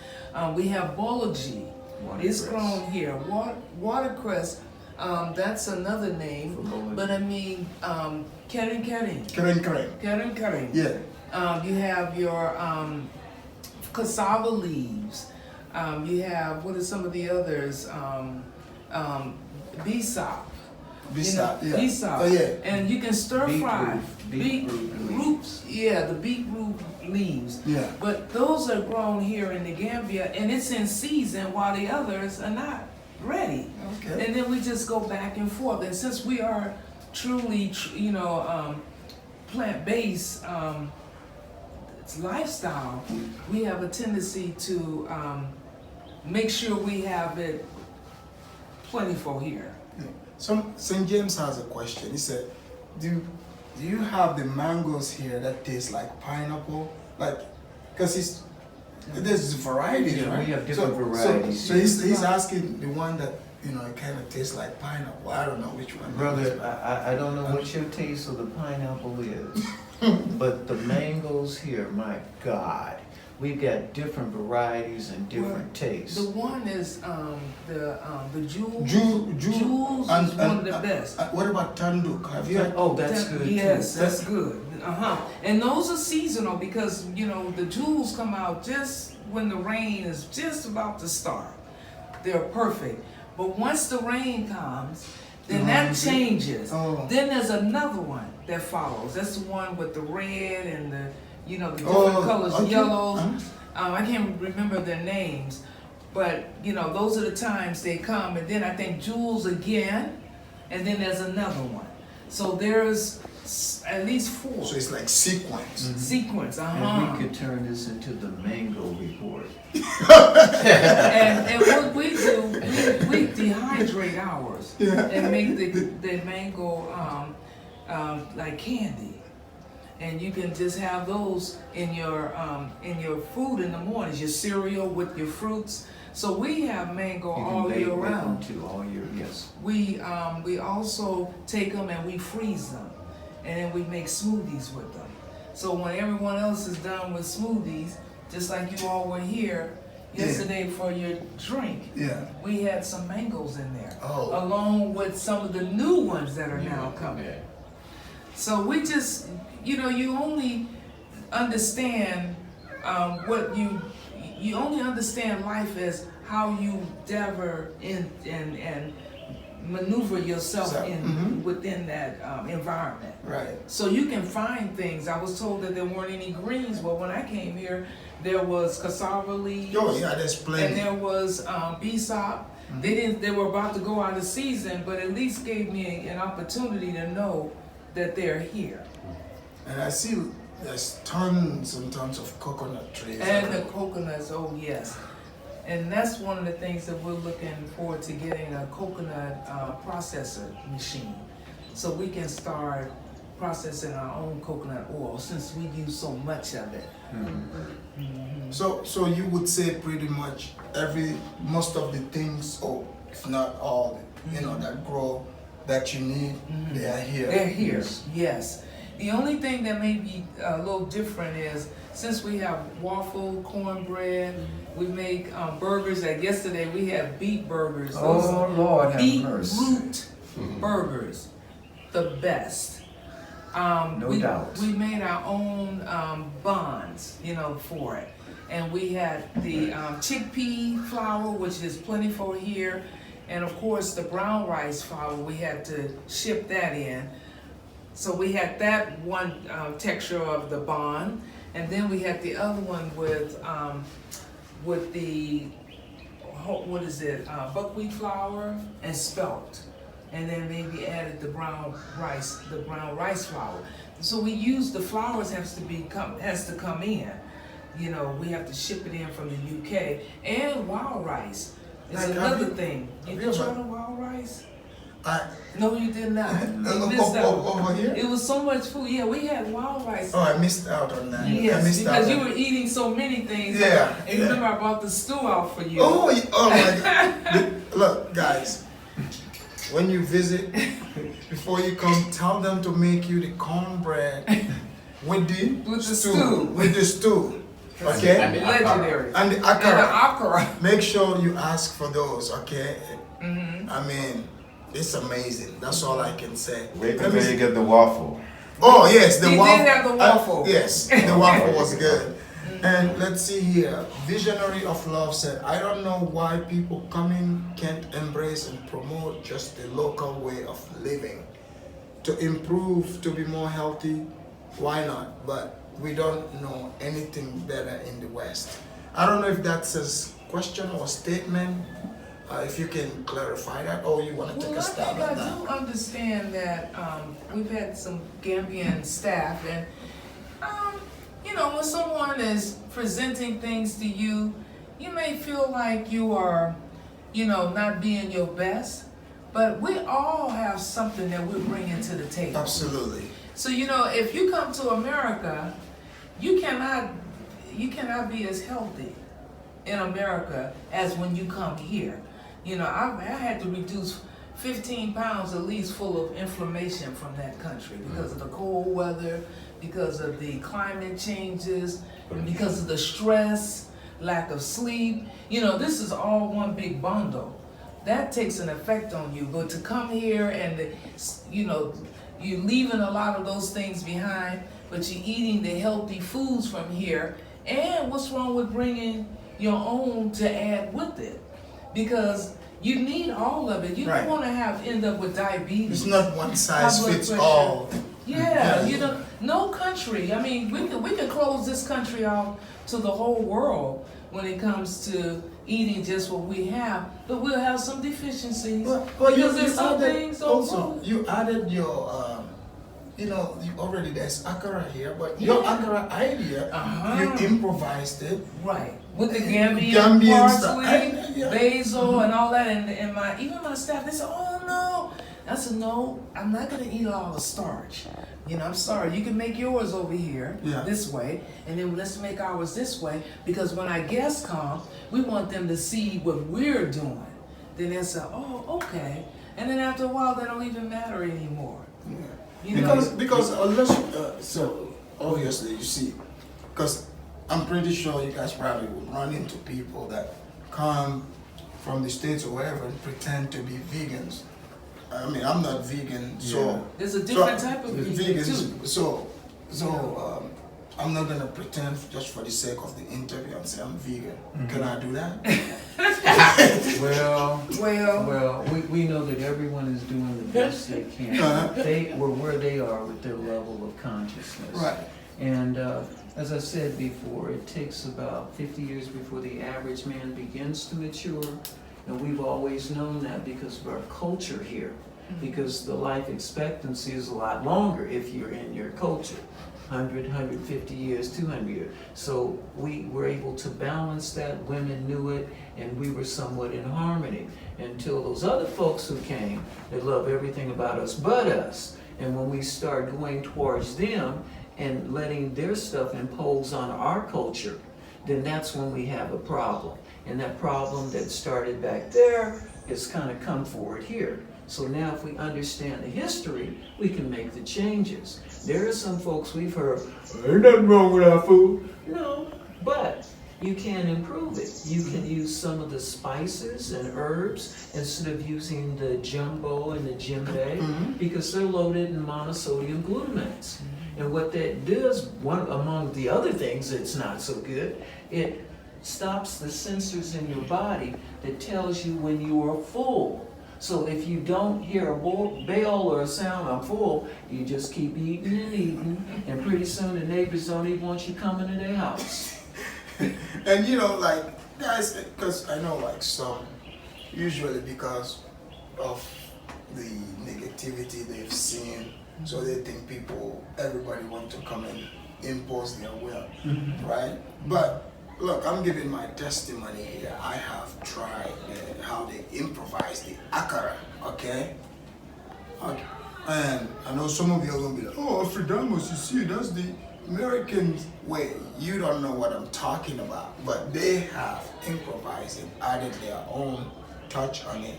[SPEAKER 2] We have bology. It's grown here. Watercress, that's another name. But I mean, kering. Kering.
[SPEAKER 1] Yeah.
[SPEAKER 2] You have your cassava leaves. You have, what are some of the others? Bisop.
[SPEAKER 1] Bisop, yeah.
[SPEAKER 2] Bisop.
[SPEAKER 1] Oh, yeah.
[SPEAKER 2] And you can stir fry.
[SPEAKER 3] Beetroot
[SPEAKER 2] Roots. Yeah, the beetroot leaves.
[SPEAKER 1] Yeah.
[SPEAKER 2] But those are grown here in the Gambia, and it's in season while the others are not ready.
[SPEAKER 1] Okay.
[SPEAKER 2] And then we just go back and forth. And since we are truly, plant-based lifestyle, we have a tendency to make sure we have it plentiful here.
[SPEAKER 1] Yeah. St. James has a question. He said, do you have the mangoes here that taste like pineapple? Like, because there's varieties,
[SPEAKER 3] Yeah,
[SPEAKER 1] right?
[SPEAKER 3] we have different varieties.
[SPEAKER 1] So he's asking the one that, you know, it kind of tastes like pineapple. I don't know which one.
[SPEAKER 3] Brother, I don't know what your taste of the pineapple is, but the mangoes here, my God, we've got different varieties and different tastes.
[SPEAKER 2] The one is the Jules.
[SPEAKER 1] Jules
[SPEAKER 2] is one of the best.
[SPEAKER 1] What about Tanduk? Have you had?
[SPEAKER 3] Oh, that's good
[SPEAKER 2] Yes,
[SPEAKER 3] too.
[SPEAKER 2] that's good. And those are seasonal because, you know, the jewels come out just when the rain is just about to start. They're perfect. But once the rain comes, then that changes.
[SPEAKER 1] Oh.
[SPEAKER 2] Then there's another one that follows. That's the one with the red and the, you know, the different colors,
[SPEAKER 1] okay.
[SPEAKER 2] yellows. I can't remember their names. But, you know, those are the times they come. And then I think jewels again. And then there's another one. So there's at least 4.
[SPEAKER 1] So it's like sequence.
[SPEAKER 2] Sequence,
[SPEAKER 3] And we could turn this into the mango report.
[SPEAKER 2] and what we do, we dehydrate ours and make the mango like candy, and you can just have those in your food in the mornings, your cereal with your fruits. So we have mango all year round.
[SPEAKER 3] Too, all year, yes.
[SPEAKER 2] We also take them and we freeze them, and then we make smoothies with them. So when everyone else is done with smoothies, just like you all were here yesterday for your drink, we had some mangoes in there, along with some of the new ones that are now coming. So we just, you only understand you only understand life as how you endeavor and maneuver yourself within that environment.
[SPEAKER 1] Right.
[SPEAKER 2] So you can find things. I was told that there weren't any greens. Well, when I came here, there was cassava leaves.
[SPEAKER 1] Oh yeah, there's plenty.
[SPEAKER 2] And there was BSOP. They were about to go out of season, but at least gave me an opportunity to know that they're here.
[SPEAKER 1] And I see there's tons and tons of coconut trees.
[SPEAKER 2] And the coconuts, oh yes. And that's one of the things that we're looking forward to, getting a coconut processor machine, so we can start processing our own coconut oil, since we use so much of it.
[SPEAKER 1] So you would say pretty much most of the things, or if not all, that grow that you need, they are here.
[SPEAKER 2] They're here, yes. The only thing that may be a little different is, since we have waffle, cornbread, we make burgers. Like yesterday, we had beet burgers.
[SPEAKER 3] Oh, Lord have mercy.
[SPEAKER 2] Beetroot burgers, the best.
[SPEAKER 3] No doubt.
[SPEAKER 2] We made our own buns, for it. And we had the chickpea flour, which is plentiful here. And of course, the brown rice flour, we had to ship that in. So we had that one texture of the bun, and then we had the other one with the buckwheat flour and spelt, and then maybe added the brown rice flour. So we use the flours has to come in. We have to ship it in from the UK, and wild rice is another thing. Did you try the wild rice? No, you did not. You missed out.
[SPEAKER 1] Over here?
[SPEAKER 2] It was so much food. Yeah, we had wild rice.
[SPEAKER 1] Oh, I missed out on that.
[SPEAKER 2] Yes, because you were eating so many things.
[SPEAKER 1] Yeah.
[SPEAKER 2] And remember, I brought the stew out for you.
[SPEAKER 1] Oh my God. Look, guys, when you visit, before you come, tell them to make you the cornbread with the stew. With the stew. Okay?
[SPEAKER 4] And the
[SPEAKER 2] legendary.
[SPEAKER 1] And the
[SPEAKER 2] And
[SPEAKER 1] akara.
[SPEAKER 2] the akara.
[SPEAKER 1] Make sure you ask for those, okay? I mean, it's amazing. That's all I can say.
[SPEAKER 5] Wait until you get the waffle.
[SPEAKER 1] Oh yes, the
[SPEAKER 2] He
[SPEAKER 1] waffle.
[SPEAKER 2] did have the waffle.
[SPEAKER 1] Yes, the waffle was good. And let's see here. Visionary of Love said, I don't know why people coming can't embrace and promote just the local way of living. To improve, to be more healthy, why not? But we don't know anything better in the West. I don't know if that's a question or statement. If you can clarify that, or you want to take a stab at
[SPEAKER 2] I
[SPEAKER 1] that.
[SPEAKER 2] do understand that we've had some Gambian staff, and when someone is presenting things to you, you may feel like you are, not being your best, but we all have something that we're bringing to the table.
[SPEAKER 1] Absolutely.
[SPEAKER 2] So if you come to America, you cannot be as healthy in America as when you come here. I had to reduce 15 pounds at least, full of inflammation from that country because of the cold weather, because of the climate changes, because of the stress, lack of sleep. This is all one big bundle. That takes an effect on you. But to come here and, you're leaving a lot of those things behind, but you're eating the healthy foods from here. And what's wrong with bringing your own to add with it? Because you need all of it. You don't want to end up with diabetes.
[SPEAKER 1] It's not one size
[SPEAKER 2] high blood
[SPEAKER 1] fits
[SPEAKER 2] pressure.
[SPEAKER 1] all.
[SPEAKER 2] Yeah, no country. I mean, we can close this country off to the whole world when it comes to eating just what we have, but we'll have some deficiencies.
[SPEAKER 1] Well,
[SPEAKER 2] because there's some things
[SPEAKER 1] also, you added your you know, you already there's akara here, but your akara idea, you improvised it.
[SPEAKER 2] Right. With the Gambian
[SPEAKER 1] stuff.
[SPEAKER 2] parsley, basil, and all that, and my even my staff, they said, "Oh no," I said, "No, I'm not gonna eat all the starch. You know, I'm sorry. You can make yours over here this way, and then let's make ours this way because when our guests come, we want them to see what we're doing. Then they'll say, "Oh, okay," and then after a while, they don't even matter anymore.
[SPEAKER 1] Yeah.
[SPEAKER 2] You know,
[SPEAKER 1] Because unless so obviously you see, because I'm pretty sure you guys probably will run into people that come from the States or wherever and pretend to be vegans. I mean, I'm not vegan, so
[SPEAKER 2] there's a different type of vegan too.
[SPEAKER 1] So I'm not gonna pretend just for the sake of the interview and say I'm vegan. Can I do that?
[SPEAKER 3] Well, we know that everyone is doing the best they can. They were where they are with their level of consciousness.
[SPEAKER 1] Right.
[SPEAKER 3] And as I said before, it takes about 50 years before the average man begins to mature. And we've always known that because of our culture here. Because the life expectancy is a lot longer if you're in your culture. 100, 150 years, 200 years. So we were able to balance that. Women knew it, and we were somewhat in harmony until those other folks who came, they love everything about us but us. And when we start going towards them and letting their stuff impose on our culture, then that's when we have a problem. And that problem that started back there has kind of come forward here. So now if we understand the history, we can make the changes. There are some folks we've heard, ain't nothing wrong with our food. No, but you can improve it. You can use some of the spices and herbs instead of using the jumbo and the djembe because they're loaded in monosodium glutamates. And what that does, one among the other things that's not so good, it stops the sensors in your body that tells you when you are full. So if you don't hear a bell or a sound, I'm full, you just keep eating and eating, and pretty soon the neighbors don't even want you coming to their house.
[SPEAKER 1] And you know, like, guys, because I know, like, some, usually because of the negativity they've seen, so they think everybody want to come and impose their will, right? But look, I'm giving my testimony here. I have tried how they improvise the akara, okay? And I know some of you are going to be like, oh, Afridamus, you see, that's the American way. You don't know what I'm talking about. But they have improvised and added their own touch on it.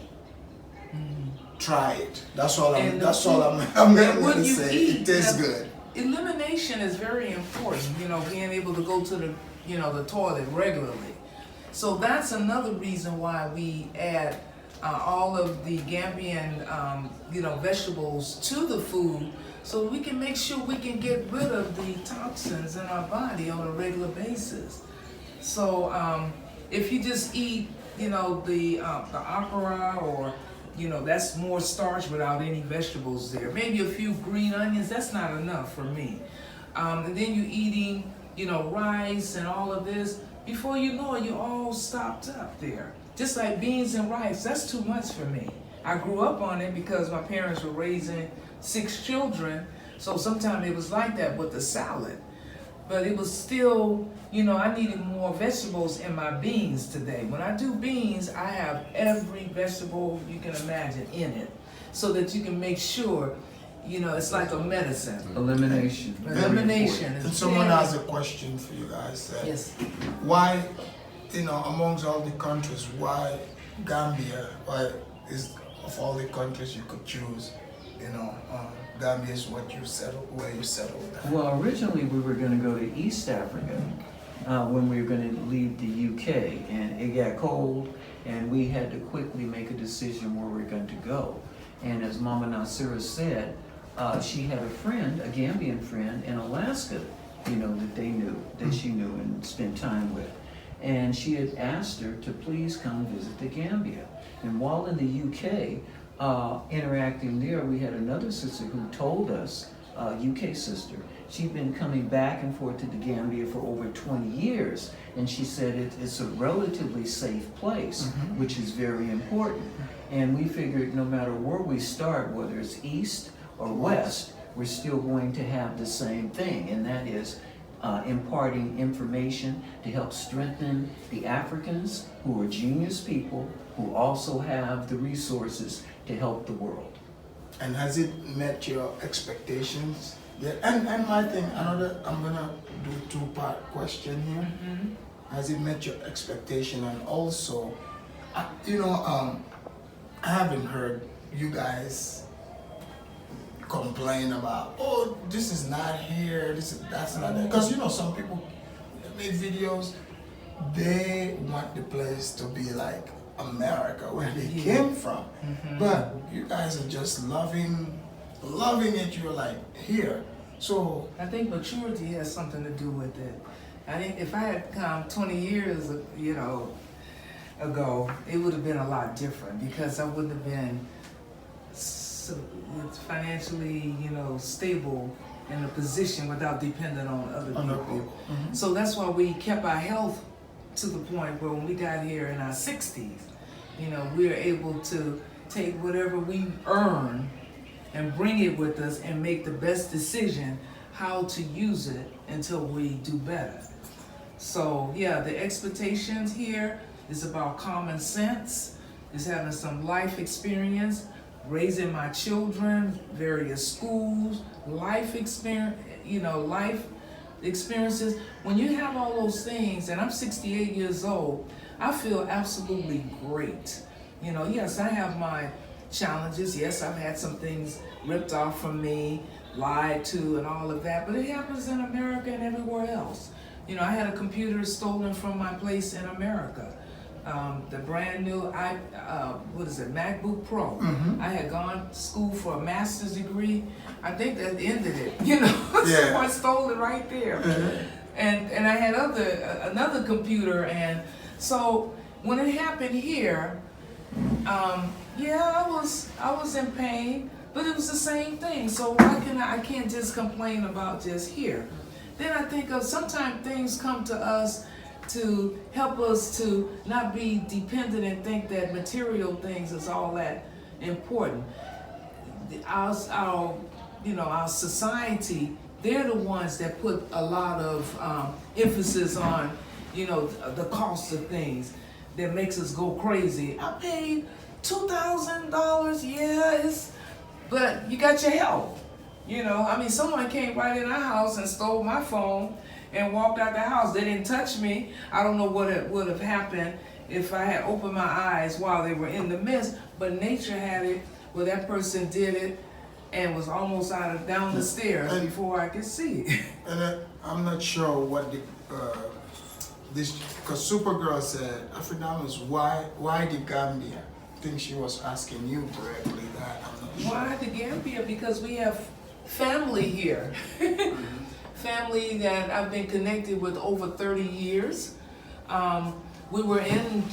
[SPEAKER 1] Try it. That's all I'm going to say. It tastes good.
[SPEAKER 2] Elimination is very important, you know, being able to go to the toilet regularly. So that's another reason why we add all of the Gambian, vegetables to the food, so we can make sure we can get rid of the toxins in our body on a regular basis. So if you just eat, the okra or, that's more starch without any vegetables there. Maybe a few green onions, that's not enough for me. And then you're eating, rice and all of this. Before you know it, you're all stopped up there. Just like beans and rice, that's too much for me. I grew up on it because my parents were raising 6 children, so sometimes it was like that with the salad. But it was still, I needed more vegetables in my beans today. When I do beans, I have every vegetable you can imagine in it, so that you can make sure, it's like a medicine.
[SPEAKER 3] Elimination.
[SPEAKER 2] Elimination.
[SPEAKER 1] And someone has a question for you guys.
[SPEAKER 2] Yes.
[SPEAKER 1] Why, amongst all the countries, why Gambia? Why is of all the countries you could choose, Gambia is where you settled.
[SPEAKER 3] Well, originally we were going to go to East Africa when we were going to leave the UK, and it got cold, and we had to quickly make a decision where we were going to go. And as Mama Naasira said, she had a friend, a Gambian friend in Alaska, that she knew and spent time with. And she had asked her to please come visit the Gambia. And while in the UK, interacting there, we had another sister who told us, UK sister, she'd been coming back and forth to the Gambia for over 20 years. And she said it's a relatively safe place, which is very important. And we figured no matter where we start, whether it's east or west, we're still going to have the same thing, and that is imparting information to help strengthen the Africans who are genius people who also have the resources to help the world.
[SPEAKER 1] And has it met your expectations? Yeah. And my thing, I'm gonna do a two-part question here. Has it met your expectation? And also, I haven't heard you guys complain about, oh, this is not here, that's not there. Because some people make videos, they want the place to be like America, where they came from. But you guys are just loving it. You're like here. So
[SPEAKER 2] I think maturity has something to do with it. I think if I had come 20 years, ago, it would have been a lot different, because I wouldn't have been financially, stable in a position without depending on other people. So that's why we kept our health to the point where when we got here in our 60s, we were able to take whatever we earn and bring it with us and make the best decision how to use it until we do better. So yeah, the expectations here is about common sense, is having some life experience, raising my children, various schools, life experience, life experiences. When you have all those things, and I'm 68 years old, I feel absolutely great. Yes, I have my challenges. Yes, I've had some things ripped off from me, lied to, and all of that, but it happens in America and everywhere else. I had a computer stolen from my place in America. The brand new MacBook Pro. I had gone to school for a master's degree. I think that ended it. Someone stole it right there. And I had another computer, and so when it happened here, I was in pain, but it was the same thing. So I can't just complain about just here. Then I think of sometimes things come to us to help us to not be dependent and think that material things is all that important. Our society, they're the ones that put a lot of emphasis on, the cost of things that makes us go crazy. I paid $2,000, but you got your health. Someone came right in our house and stole my phone and walked out the house. They didn't touch me. I don't know what would have happened if I had opened my eyes while they were in the midst, but nature had it where that person did it and was almost down the stairs before I could see it.
[SPEAKER 1] And I'm not sure what because Supergirl said, Afridamus, why the Gambia? I think she was asking you directly that. I'm not sure.
[SPEAKER 2] Why the Gambia? Because we have family here. Family that I've been connected with over 30 years. We were in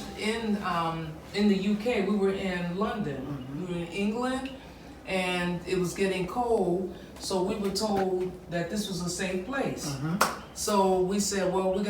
[SPEAKER 2] the UK. We were in London. We were in England, and it was getting cold. So we were told that this was a safe place. So we said, well, we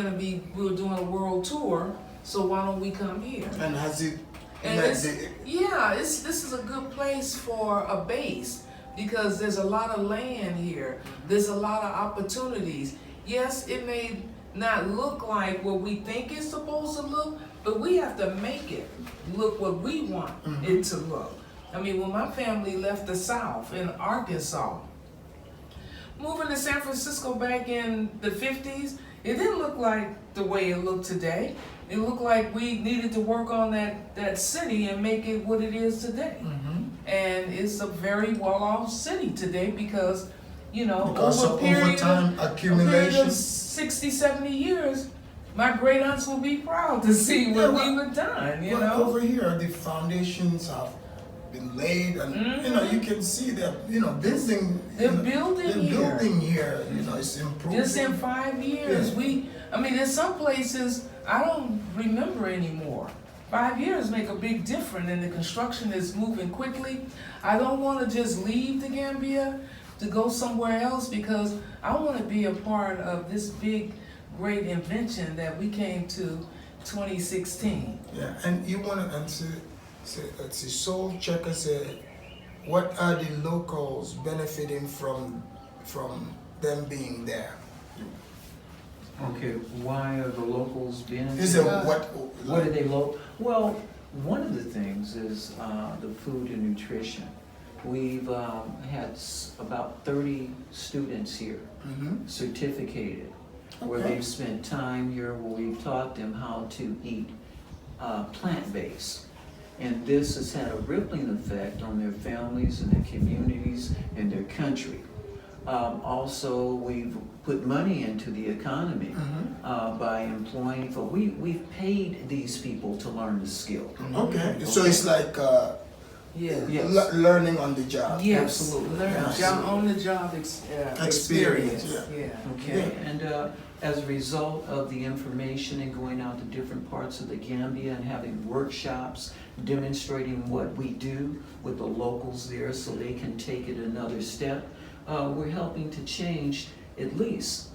[SPEAKER 2] were doing a world tour. So why don't we come here?
[SPEAKER 1] And has it?
[SPEAKER 2] This is a good place for a base, because there's a lot of land here. There's a lot of opportunities. Yes, it may not look like what we think it's supposed to look, but we have to make it look what we want it to look. When my family left the South in Arkansas, moving to San Francisco back in the 50s, it didn't look like the way it looked today. It looked like we needed to work on that city and make it what it is today. And it's a very well-off city today because over a period of 60, 70 years, my great aunts will be proud to see what we've done,
[SPEAKER 1] Over here, the foundations have been laid, and you can see that building.
[SPEAKER 2] They're building
[SPEAKER 1] here. It's improving.
[SPEAKER 2] Just in 5 years, there's some places I don't remember anymore. 5 years make a big difference, and the construction is moving quickly. I don't want to just leave the Gambia to go somewhere else, because I want to be a part of this big, great invention that we came to 2016.
[SPEAKER 1] Yeah, and you want to answer. Soul Checker said, what are the locals benefiting from them being there?
[SPEAKER 3] Okay, why are the locals benefiting?
[SPEAKER 1] Is it what?
[SPEAKER 3] What are they Well, one of the things is the food and nutrition. We've had about 30 students here, certificated, where
[SPEAKER 1] Okay.
[SPEAKER 3] they've spent time here, where we've taught them how to eat plant-based. And this has had a rippling effect on their families and their communities and their country. Also, we've put money into the economy by employing, we've paid these people to learn the skill.
[SPEAKER 1] Okay, so it's like
[SPEAKER 2] Yeah.
[SPEAKER 3] Yes.
[SPEAKER 1] learning on the job.
[SPEAKER 2] Yes,
[SPEAKER 3] Absolutely.
[SPEAKER 2] learn
[SPEAKER 1] Absolutely.
[SPEAKER 2] on the job
[SPEAKER 1] Experience,
[SPEAKER 2] Yeah.
[SPEAKER 3] Okay, and as a result of the information and going out to different parts of the Gambia and having workshops demonstrating what we do with the locals there so they can take it another step, we're helping to change at least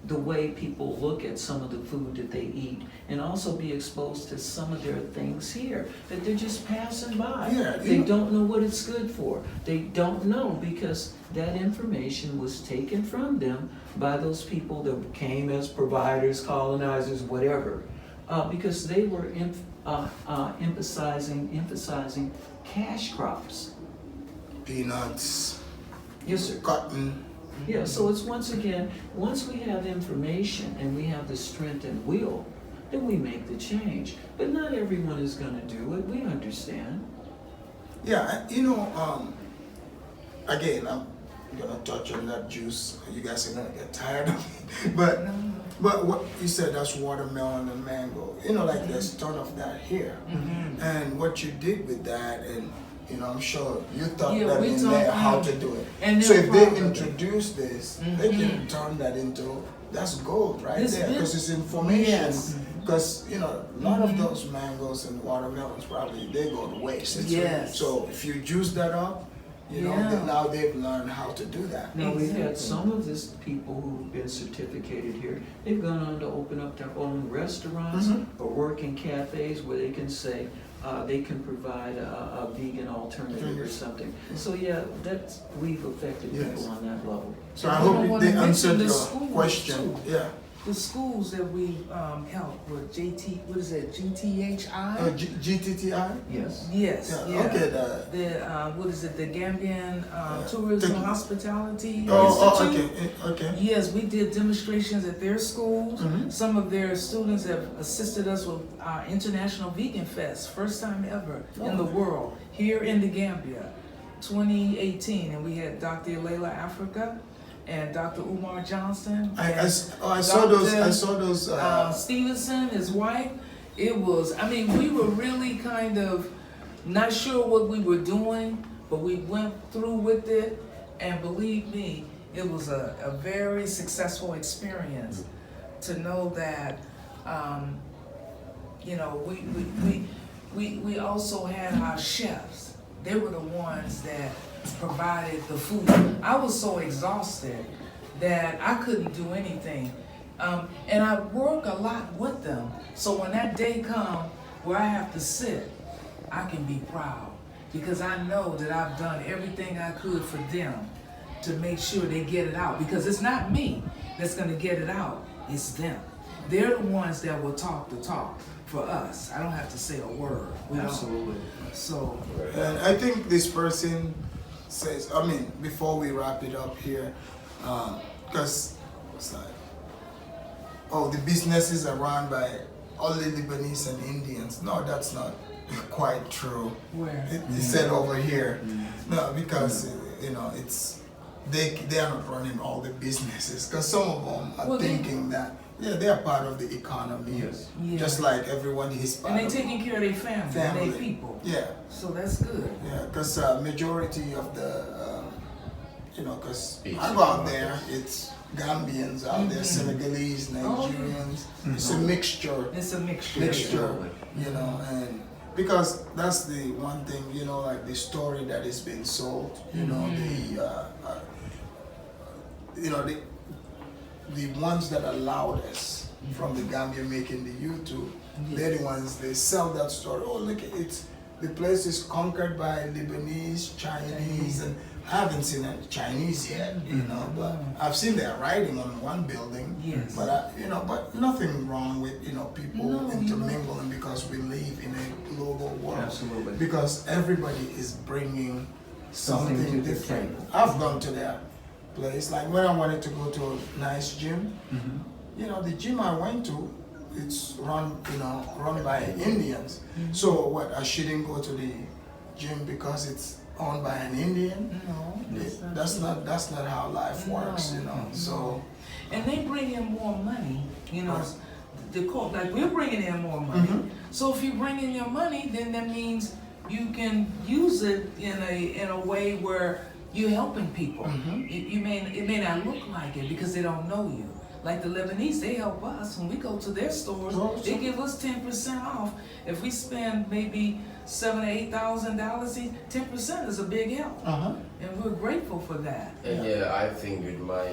[SPEAKER 3] the way people look at some of the food that they eat and also be exposed to some of their things here that they're just passing by.
[SPEAKER 1] Yeah,
[SPEAKER 3] They
[SPEAKER 1] you-
[SPEAKER 3] don't know what it's good for. They don't know because that information was taken from them by those people that came as providers, colonizers, whatever, because they were emphasizing cash crops.
[SPEAKER 1] Peanuts,
[SPEAKER 3] Yes, sir.
[SPEAKER 1] cotton.
[SPEAKER 3] Yeah, so it's once again, once we have information and we have the strength and will, then we make the change. But not everyone is gonna do it, we understand.
[SPEAKER 1] Yeah, again, I'm gonna touch on that juice. You guys are gonna get tired of it. But what you said, that's watermelon and mango. Like there's a ton of that here. And what you did with that, and I'm sure you taught
[SPEAKER 2] Yeah,
[SPEAKER 1] them
[SPEAKER 2] we
[SPEAKER 1] in
[SPEAKER 2] taught
[SPEAKER 1] there how
[SPEAKER 2] them.
[SPEAKER 1] to do it.
[SPEAKER 2] And
[SPEAKER 1] So
[SPEAKER 2] they're
[SPEAKER 1] if they
[SPEAKER 2] proud of it.
[SPEAKER 1] introduce this, they can turn that into, that's gold right
[SPEAKER 2] This
[SPEAKER 1] there,
[SPEAKER 2] bit-
[SPEAKER 1] because it's information.
[SPEAKER 2] Yes.
[SPEAKER 1] Because a lot of those mangoes and watermelons probably they go to waste.
[SPEAKER 2] Yes.
[SPEAKER 1] So if you juice that up,
[SPEAKER 2] Yeah.
[SPEAKER 1] now they've learned how to do that.
[SPEAKER 3] Now, we've had
[SPEAKER 2] Exactly.
[SPEAKER 3] some of this people who've been certificated here, they've gone on to open up their own restaurants or work in cafes where they can say, they can provide a vegan alternative or something. So yeah, we've affected
[SPEAKER 1] Yes.
[SPEAKER 3] people on that level.
[SPEAKER 1] So I
[SPEAKER 2] And I
[SPEAKER 1] hope
[SPEAKER 2] wanna
[SPEAKER 1] they
[SPEAKER 2] mention
[SPEAKER 1] answered
[SPEAKER 2] the
[SPEAKER 1] your
[SPEAKER 2] schools,
[SPEAKER 1] question.
[SPEAKER 2] too.
[SPEAKER 1] Yeah.
[SPEAKER 2] The schools that we helped with what is it, GTHI?
[SPEAKER 1] GTTI?
[SPEAKER 3] Yes.
[SPEAKER 2] Yes,
[SPEAKER 1] Yeah.
[SPEAKER 2] yeah.
[SPEAKER 1] Okay.
[SPEAKER 2] What is it, the Gambian Tourism
[SPEAKER 1] Technical-
[SPEAKER 2] Hospitality
[SPEAKER 1] Oh,
[SPEAKER 2] Institute?
[SPEAKER 1] okay.
[SPEAKER 2] Yes, we did demonstrations at their schools.
[SPEAKER 1] Mhm.
[SPEAKER 2] Some of their students have assisted us with our International Vegan Fest, first time ever in the world, here in the Gambia, 2018. And we had Dr. Layla Africa and Dr. Umar Johnson.
[SPEAKER 1] I saw those. I saw those.
[SPEAKER 2] Stevenson, his wife. It was, we were really kind of not sure what we were doing, but we went through with it. And believe me, it was a very successful experience to know that, we also had our chefs. They were the ones that provided the food. I was so exhausted that I couldn't do anything. And I work a lot with them. So when that day comes where I have to sit, I can be proud because I know that I've done everything I could for them to make sure they get it out. Because it's not me that's gonna get it out, it's them. They're the ones that will talk the talk for us. I don't have to say a word. We don't.
[SPEAKER 3] Absolutely.
[SPEAKER 2] So,
[SPEAKER 1] And I think this person says, before we wrap it up here, because it's like, the businesses are run by only Lebanese and Indians. No, that's not quite true.
[SPEAKER 2] where?
[SPEAKER 1] It said over here. No, because, they are not running all the businesses. Because some of them are
[SPEAKER 2] Well,
[SPEAKER 1] thinking that, they are part of the economy.
[SPEAKER 3] Yes.
[SPEAKER 2] Yeah.
[SPEAKER 1] Just like everyone is part
[SPEAKER 2] And they
[SPEAKER 1] of
[SPEAKER 2] taking care of their family and
[SPEAKER 1] family.
[SPEAKER 2] their people.
[SPEAKER 1] Yeah.
[SPEAKER 2] So that's good.
[SPEAKER 1] Yeah, because majority of the, because
[SPEAKER 4] Speech
[SPEAKER 1] I go out
[SPEAKER 4] is
[SPEAKER 1] there, it's Gambians out there, Senegalese, Nigerians. It's a mixture,
[SPEAKER 2] It's a mixture.
[SPEAKER 1] and because that's the one thing, like the story that is being sold, the ones that allowed us from the Gambia making the YouTube, they're the ones, they sell that story. Oh, look, it's the place is conquered by Lebanese, Chinese, and I haven't seen any Chinese yet, you know, but I've seen their writing on one building.
[SPEAKER 2] Yes.
[SPEAKER 1] But you know, but nothing wrong with, you know, people
[SPEAKER 2] No, you
[SPEAKER 1] intermingling because we live in a global world.
[SPEAKER 3] Absolutely.
[SPEAKER 1] Because everybody is bringing
[SPEAKER 3] Something
[SPEAKER 1] something
[SPEAKER 3] to the
[SPEAKER 1] different.
[SPEAKER 3] table.
[SPEAKER 1] I've gone to their place, like when I wanted to go to a nice gym, you know, the gym I went to, it's run, you know, run by Indians. So what, I shouldn't go to the gym because it's owned by an Indian?
[SPEAKER 2] No,
[SPEAKER 1] That's not how life works, you know. So
[SPEAKER 2] and they bring in more money, you know. Like we're bringing in more money. So if you bring in your money, then that means you can use it in a way where you're helping people. It may not look like it because they don't know you. Like the Lebanese, they help us when we go to their stores. They give us 10% off. If we spend maybe $7,000 to $8,000, 10% is a big help, and we're grateful for that.
[SPEAKER 4] And yeah, I think with my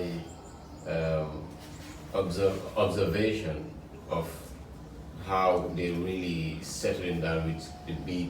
[SPEAKER 4] observation of how they really settling down with the big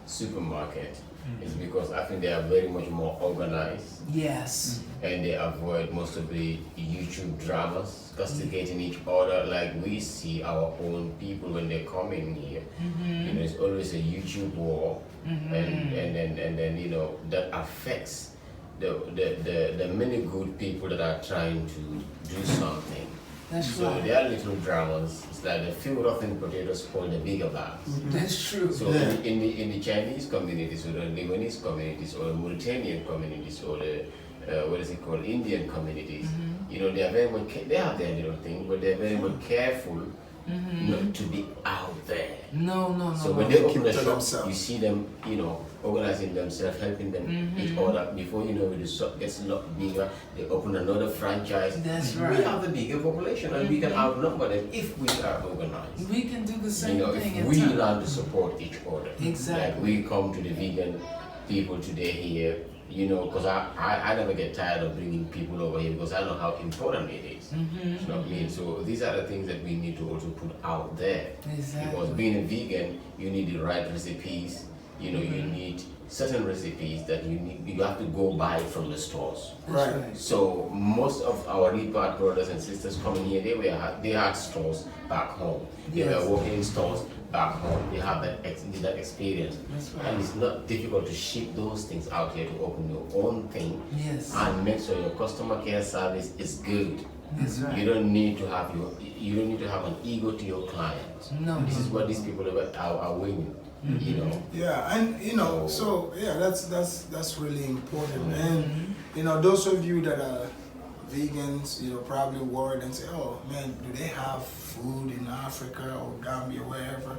[SPEAKER 4] supermarket is because I think they are very much more organized.
[SPEAKER 2] Yes.
[SPEAKER 4] And they avoid most of the YouTube dramas, castigating each other like we see our own people when they come in here. You know, it's always a YouTube war, and then you know that affects the many good people that are trying to do something.
[SPEAKER 2] That's
[SPEAKER 4] So
[SPEAKER 2] right.
[SPEAKER 4] there are little dramas. It's like the few rotten potatoes spoil the bigger bags.
[SPEAKER 2] That's true.
[SPEAKER 4] So in the Chinese communities or the Lebanese communities or the Mauritanian communities or the what is it called, Indian communities, you know, they are very much they have their little thing, but they're very much careful not to be out there.
[SPEAKER 2] No.
[SPEAKER 4] So when they open the
[SPEAKER 1] to
[SPEAKER 4] shop,
[SPEAKER 1] themselves.
[SPEAKER 4] you see them, you know, organizing themselves, helping them each other. Before you know it, the shop gets a lot bigger. They open another franchise.
[SPEAKER 2] That's
[SPEAKER 4] We
[SPEAKER 2] right.
[SPEAKER 4] have the bigger population, and we can outnumber them if we are organized.
[SPEAKER 2] We can do the same
[SPEAKER 4] You know,
[SPEAKER 2] thing
[SPEAKER 4] if
[SPEAKER 2] in
[SPEAKER 4] we
[SPEAKER 2] time.
[SPEAKER 4] learn to support each other.
[SPEAKER 2] Exactly.
[SPEAKER 4] Like we come to the vegan people today here, you know, because I never get tired of bringing people over here because I know how important it is. You know what I mean? So these are the things that we need to also put out there.
[SPEAKER 2] Exactly.
[SPEAKER 4] Because being a vegan, you need the right recipes. You know, you need certain recipes that you have to go buy from the stores.
[SPEAKER 2] That's
[SPEAKER 1] Right.
[SPEAKER 4] So most of our repart brothers and sisters coming here, they had stores back home. They
[SPEAKER 2] Yes.
[SPEAKER 4] were working in stores back home. They have that experience.
[SPEAKER 2] That's right.
[SPEAKER 4] And it's not difficult to ship those things out here to open your own thing
[SPEAKER 2] Yes.
[SPEAKER 4] and make sure your customer care service is good.
[SPEAKER 2] That's right.
[SPEAKER 4] You don't need to have an ego to your clients.
[SPEAKER 2] No.
[SPEAKER 4] This is what these people are winning. You know.
[SPEAKER 1] Yeah, and you know, so yeah, that's really important. And you know, those of you that are vegans, you know, probably worried and say, oh man, do they have food in Africa or Gambia, wherever?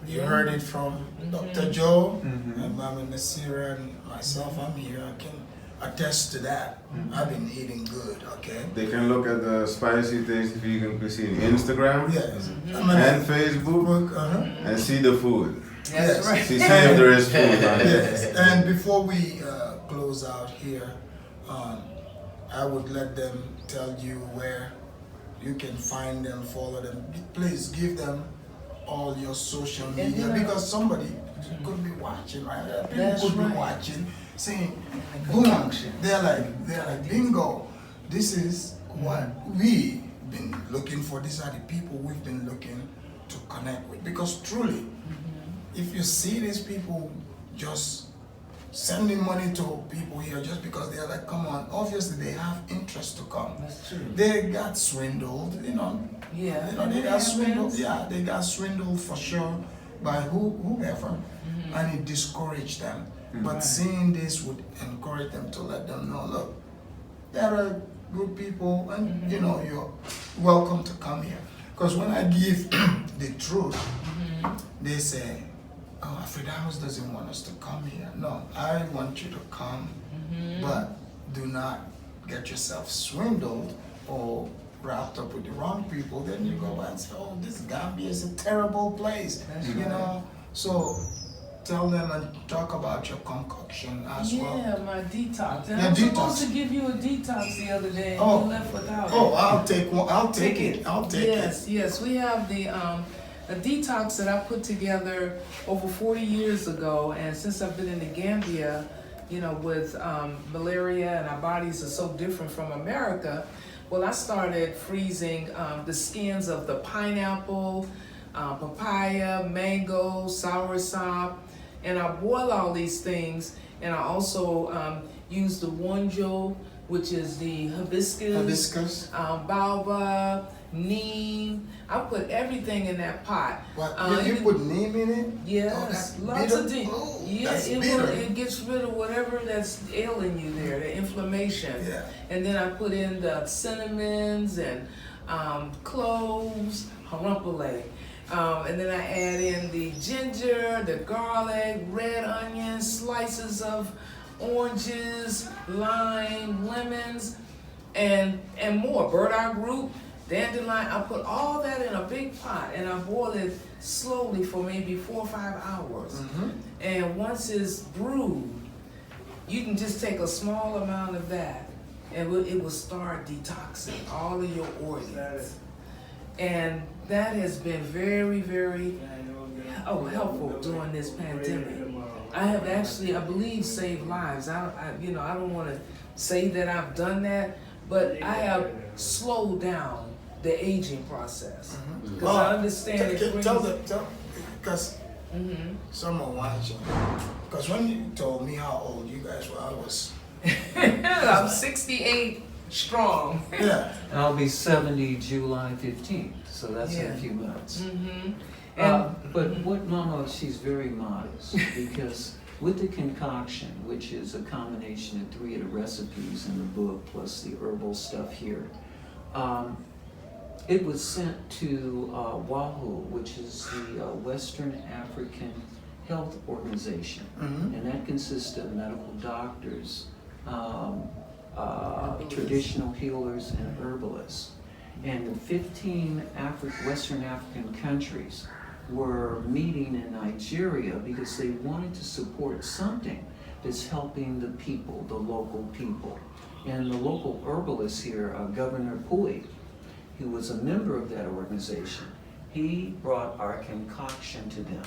[SPEAKER 1] You heard it from Dr. Joe and Mama Naasira and myself. I'm here. I can attest to that. I've been eating good. Okay.
[SPEAKER 5] They can look at the Spicy Taste Vegan Cuisine Instagram
[SPEAKER 1] Yes.
[SPEAKER 5] and Facebook
[SPEAKER 1] Uh-huh.
[SPEAKER 5] and see the food.
[SPEAKER 2] That's
[SPEAKER 1] Yes.
[SPEAKER 2] right.
[SPEAKER 5] See if there is food on it.
[SPEAKER 1] Yes. And before we close out here, I would let them tell you where you can find them, follow them. Please give them all your social
[SPEAKER 2] And
[SPEAKER 1] media
[SPEAKER 2] then,
[SPEAKER 1] because somebody could be watching, right? People
[SPEAKER 2] That's
[SPEAKER 1] could
[SPEAKER 2] right.
[SPEAKER 1] be watching, saying,
[SPEAKER 2] Like a
[SPEAKER 1] boom,
[SPEAKER 2] function.
[SPEAKER 1] they're like, bingo. This is what we've been looking for. These are the people we've been looking to connect with. Because truly, if you see these people just sending money to people here just because they're like, come on, obviously they have interest to come.
[SPEAKER 2] That's true.
[SPEAKER 1] They got swindled, you know.
[SPEAKER 2] Yeah.
[SPEAKER 1] You know, they got swindled. Yeah, they got swindled for sure by whoever, and it discouraged them. But
[SPEAKER 2] Right.
[SPEAKER 1] seeing this would encourage them to let them know, look, there are good people, and you know, you're welcome to come here. Because when I give the truth, they say, oh, Afridamus doesn't want us to come here. No, I want you to come, but do not get yourself swindled or wrapped up with the wrong people. Then you go and say, oh, this Gambia is a terrible place.
[SPEAKER 2] That's
[SPEAKER 1] you
[SPEAKER 2] right.
[SPEAKER 1] know, so tell them and talk about your concoction as well.
[SPEAKER 2] Yeah, my detox. And
[SPEAKER 1] Yeah,
[SPEAKER 2] I'm
[SPEAKER 1] detox.
[SPEAKER 2] supposed to give you a detox the other day, and
[SPEAKER 1] Oh.
[SPEAKER 2] you left without
[SPEAKER 1] Oh,
[SPEAKER 2] it.
[SPEAKER 1] I'll take one. I'll take it. I'll take
[SPEAKER 2] Yes, yes. We have the a detox that I put together over 40 years ago, and since I've been in the Gambia, you know, with malaria and our bodies are so different from America, well, I started freezing the skins of the pineapple, papaya, mango, soursop, and I boil all these things, and I also use the wonjo, which is the hibiscus, baobab, neem. I put everything in that pot.
[SPEAKER 1] What? You put neem in it?
[SPEAKER 2] Yes,
[SPEAKER 1] Oh,
[SPEAKER 2] lots of neem.
[SPEAKER 1] Oh,
[SPEAKER 2] Yeah, it gets rid of whatever that's ailing you there, the inflammation.
[SPEAKER 1] Yeah.
[SPEAKER 2] And then I put in the cinnamons and cloves, harumpale. And then I add in the ginger, the garlic, red onions, slices of oranges, lime, lemons, and more. Burdock root, dandelion. I put all that in a big pot and I boil it slowly for maybe 4 or 5 hours.
[SPEAKER 1] Mm-hmm.
[SPEAKER 2] And once it's brewed, you can just take a small amount of that and it will start detoxing all of your organs. And that has been very, very helpful during this pandemic. I have actually, I believe, saved lives. I don't want to say that I've done that, but I have slowed down the aging process. Because I understand it brings...
[SPEAKER 1] Because someone watching. Because when you told me how old you guys were, I was...
[SPEAKER 2] I'm 68 strong.
[SPEAKER 1] Yeah.
[SPEAKER 3] I'll be 70 July 15th, so that's in a few months. But what Mama, she's very modest, because with the concoction, which is a combination of 3 of the recipes in the book, plus the herbal stuff here, it was sent to WAHO, which is the Western African Health Organization, and that consists of medical doctors, traditional healers, and herbalists. And the 15 Western African countries were meeting in Nigeria because they wanted to support something that's helping the people, the local people. And the local herbalist here, Governor Pui, who was a member of that organization, he brought our concoction to them.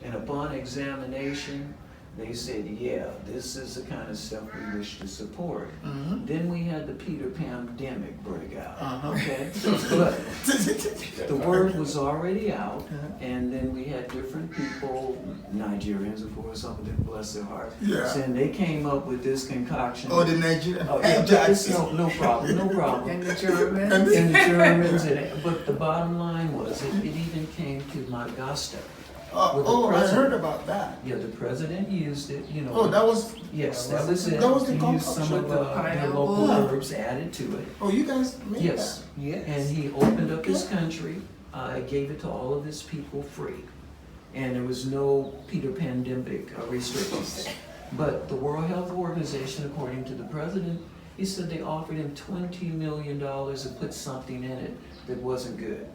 [SPEAKER 3] And upon examination, they said, yeah, this is the kind of stuff we wish to support. Then we had the Peter Pandemic break out, okay? But the word was already out, and then we had different people, Nigerians, of course, some of them, bless their heart, saying they came up with this concoction.
[SPEAKER 1] Oh, the Nigerians?
[SPEAKER 3] Oh, yeah, no problem.
[SPEAKER 2] And the Germans.
[SPEAKER 3] And the Germans, but the bottom line was, it even came to Madagascar.
[SPEAKER 1] I heard about that.
[SPEAKER 3] Yeah, the president used it, you know.
[SPEAKER 1] Oh, that was...
[SPEAKER 3] Yes, that was it.
[SPEAKER 1] That was the
[SPEAKER 3] He used some of
[SPEAKER 1] concoction.
[SPEAKER 3] the local herbs added to it.
[SPEAKER 1] Oh, you guys made
[SPEAKER 3] Yes.
[SPEAKER 1] that? Yes.
[SPEAKER 3] And he opened up his country, gave it to all of his people free. And there was no Peter Pandemic restrictions. But the World Health Organization, according to the president, he said they offered him $20 million to put something in it that wasn't good.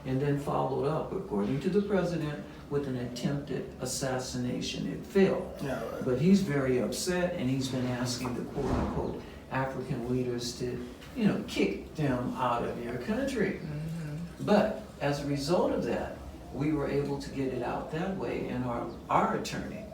[SPEAKER 3] And then followed up, according to the president, with an attempted assassination. It failed.
[SPEAKER 1] Yeah,
[SPEAKER 3] But he's very upset, and he's been asking the quote-unquote African leaders to, you know, kick them out of your country. But as a result of that, we were able to get it out that way, and our attorney,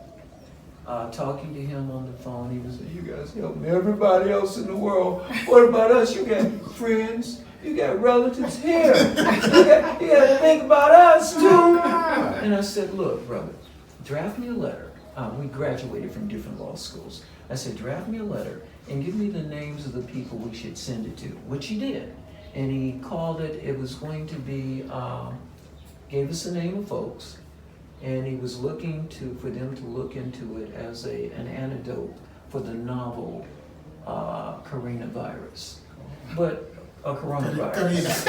[SPEAKER 3] talking to him on the phone, he was like, you guys help me, everybody else in the world. What about us? You got friends, you got relatives here. You got to think about us too. And I said, look, brother, draft me a letter. We graduated from different law schools. I said, draft me a letter and give me the names of the people we should send it to, which he did. And he called it was going to be, gave us the name of folks, and he was looking for them to look into it as an antidote for the novel coronavirus. But coronavirus.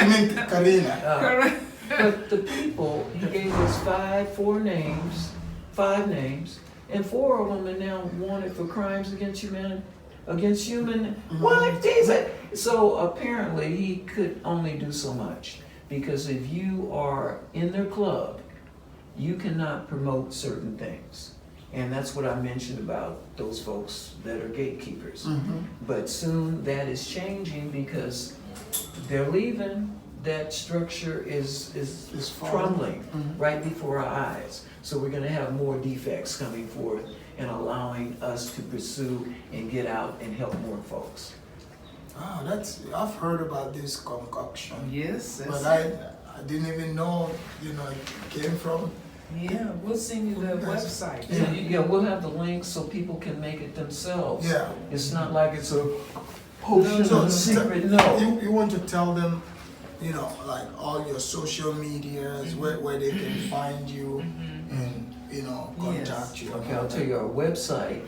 [SPEAKER 1] You mean Karina?
[SPEAKER 3] But the people, he gave us five names, and 4 of them are now wanted for crimes against human. What? So apparently he could only do so much, because if you are in their club, you cannot promote certain things. And that's what I mentioned about those folks that are gatekeepers. But soon that is changing, because they're leaving. that structure is
[SPEAKER 1] It's falling.
[SPEAKER 3] crumbling
[SPEAKER 1] Mhm.
[SPEAKER 3] right before our eyes. So we're gonna have more defects coming forth and allowing us to pursue and get out and help more folks.
[SPEAKER 1] Ah, I've heard about this concoction,
[SPEAKER 2] Yes,
[SPEAKER 1] but
[SPEAKER 2] that's
[SPEAKER 1] I didn't even know, it came from.
[SPEAKER 2] yeah, we'll send you the
[SPEAKER 1] Yes.
[SPEAKER 2] website.
[SPEAKER 3] Yeah, we'll have the links so people can make it themselves.
[SPEAKER 1] Yeah.
[SPEAKER 3] It's not like it's a potion
[SPEAKER 1] So,
[SPEAKER 3] of secret, no.
[SPEAKER 1] You want to tell them, like all your social medias, where they can find you and, contact you.
[SPEAKER 3] Okay, I'll tell you, our website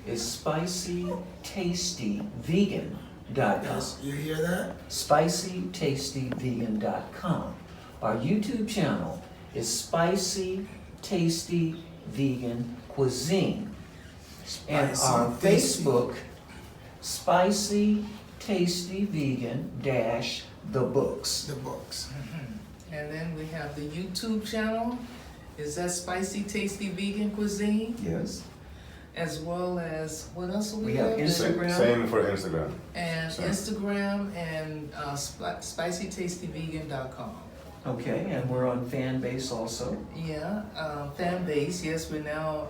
[SPEAKER 3] is spicytastyvegan.com.
[SPEAKER 1] Yes, you hear that?
[SPEAKER 3] spicytastyvegan.com. Our YouTube channel is Spicy Tasty Vegan Cuisine. And
[SPEAKER 1] Spicy
[SPEAKER 3] our
[SPEAKER 1] Tasty.
[SPEAKER 3] Facebook, Spicy Tasty Vegan dash the books.
[SPEAKER 1] The books.
[SPEAKER 2] And then we have the YouTube channel. Is that Spicy Tasty Vegan Cuisine?
[SPEAKER 3] Yes.
[SPEAKER 2] As well as, what else do we
[SPEAKER 3] We have
[SPEAKER 2] have?
[SPEAKER 3] Instagram.
[SPEAKER 5] Same for Instagram.
[SPEAKER 2] And
[SPEAKER 5] Same.
[SPEAKER 2] Instagram and spicytastyvegan.com.
[SPEAKER 3] Okay, and we're on Fanbase also.
[SPEAKER 2] Yeah, fan base, yes, we're now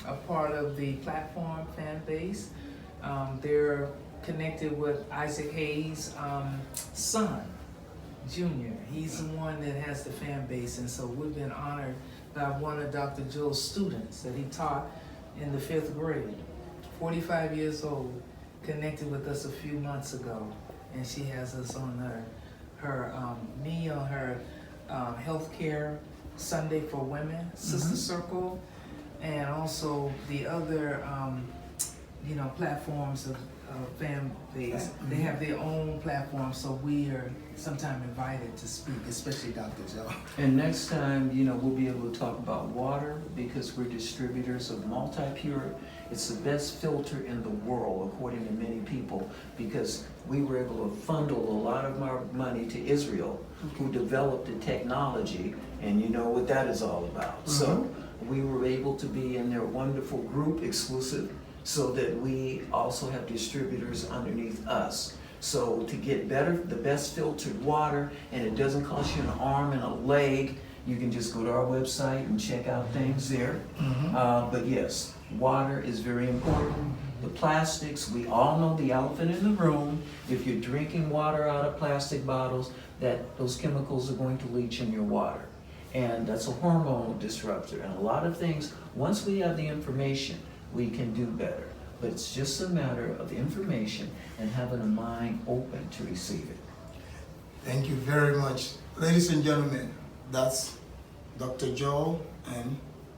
[SPEAKER 2] a part of the platform fan base. They're connected with Isaac Hayes' son, Junior. He's the one that has the fan base, and so we've been honored by one of Dr. Joe's students that he taught in the 5th grade, 45 years old, connected with us a few months ago, and she has us on me on her healthcare Sunday for Women, Sister Circle, and also the other, platforms of fan base. They have their own platform, so we are sometimes invited to speak, especially Dr. Joe.
[SPEAKER 3] And next time, we'll be able to talk about water because we're distributors of multi-pure. It's the best filter in the world, according to many people, because we were able to fundle a lot of our money to Israel, who developed the technology, and you know what that is all about. So we were able to be in their wonderful group exclusive, so that we also have distributors underneath us. So to get the best filtered water, and it doesn't cost you an arm and a leg, you can just go to our website and check out things there. But yes, water is very important. The plastics, we all know the elephant in the room. If you're drinking water out of plastic bottles, those chemicals are going to leach in your water. And that's a hormonal disruptor. And a lot of things, once we have the information, we can do better. But it's just a matter of information and having a mind open to receive it.
[SPEAKER 1] Thank you very much. Ladies and gentlemen, that's Dr. Joe and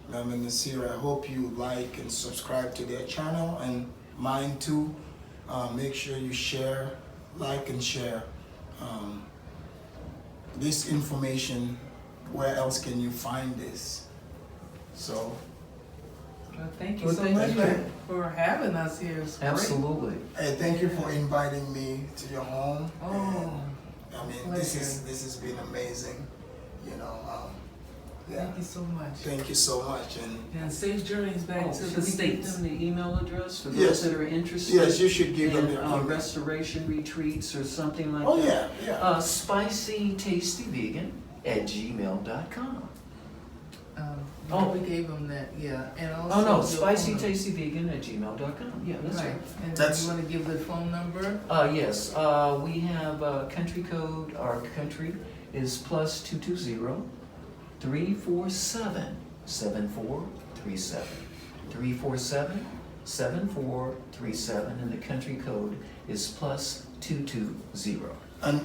[SPEAKER 1] Mama Naasira. I hope you like and subscribe to their channel and mine too. Make sure you share, like and share this information. Where else can you find this? So,
[SPEAKER 2] Well, thank you
[SPEAKER 3] Well,
[SPEAKER 2] so
[SPEAKER 3] thank
[SPEAKER 2] much
[SPEAKER 3] you.
[SPEAKER 2] for having us here. It's great.
[SPEAKER 3] Absolutely.
[SPEAKER 1] hey, thank you for inviting me to your home.
[SPEAKER 2] Oh,
[SPEAKER 1] I mean,
[SPEAKER 2] pleasure.
[SPEAKER 1] this has been amazing. Yeah.
[SPEAKER 2] thank you so much.
[SPEAKER 1] Thank you so much.
[SPEAKER 2] And safe journeys back to
[SPEAKER 3] Should
[SPEAKER 2] the
[SPEAKER 3] we give
[SPEAKER 2] States.
[SPEAKER 3] them the email address for
[SPEAKER 1] Yes.
[SPEAKER 3] those that are interested?
[SPEAKER 1] Yes, you should give them
[SPEAKER 3] in
[SPEAKER 1] your email.
[SPEAKER 3] restoration retreats or something like
[SPEAKER 1] Oh
[SPEAKER 3] that.
[SPEAKER 1] yeah.
[SPEAKER 3] SpicyTastyVegan@gmail.com.
[SPEAKER 2] We gave them that, yeah, and also.
[SPEAKER 3] Oh no,
[SPEAKER 2] your phone
[SPEAKER 3] SpicyTastyVegan@gmail.com. Yeah,
[SPEAKER 2] number.
[SPEAKER 3] that's
[SPEAKER 2] Right,
[SPEAKER 3] right.
[SPEAKER 2] and then
[SPEAKER 1] That's-
[SPEAKER 2] you wanna give the phone number?
[SPEAKER 3] Yes, we have country code. Our country is +220 347 7437. 347 7437, and the country code is +220.
[SPEAKER 1] And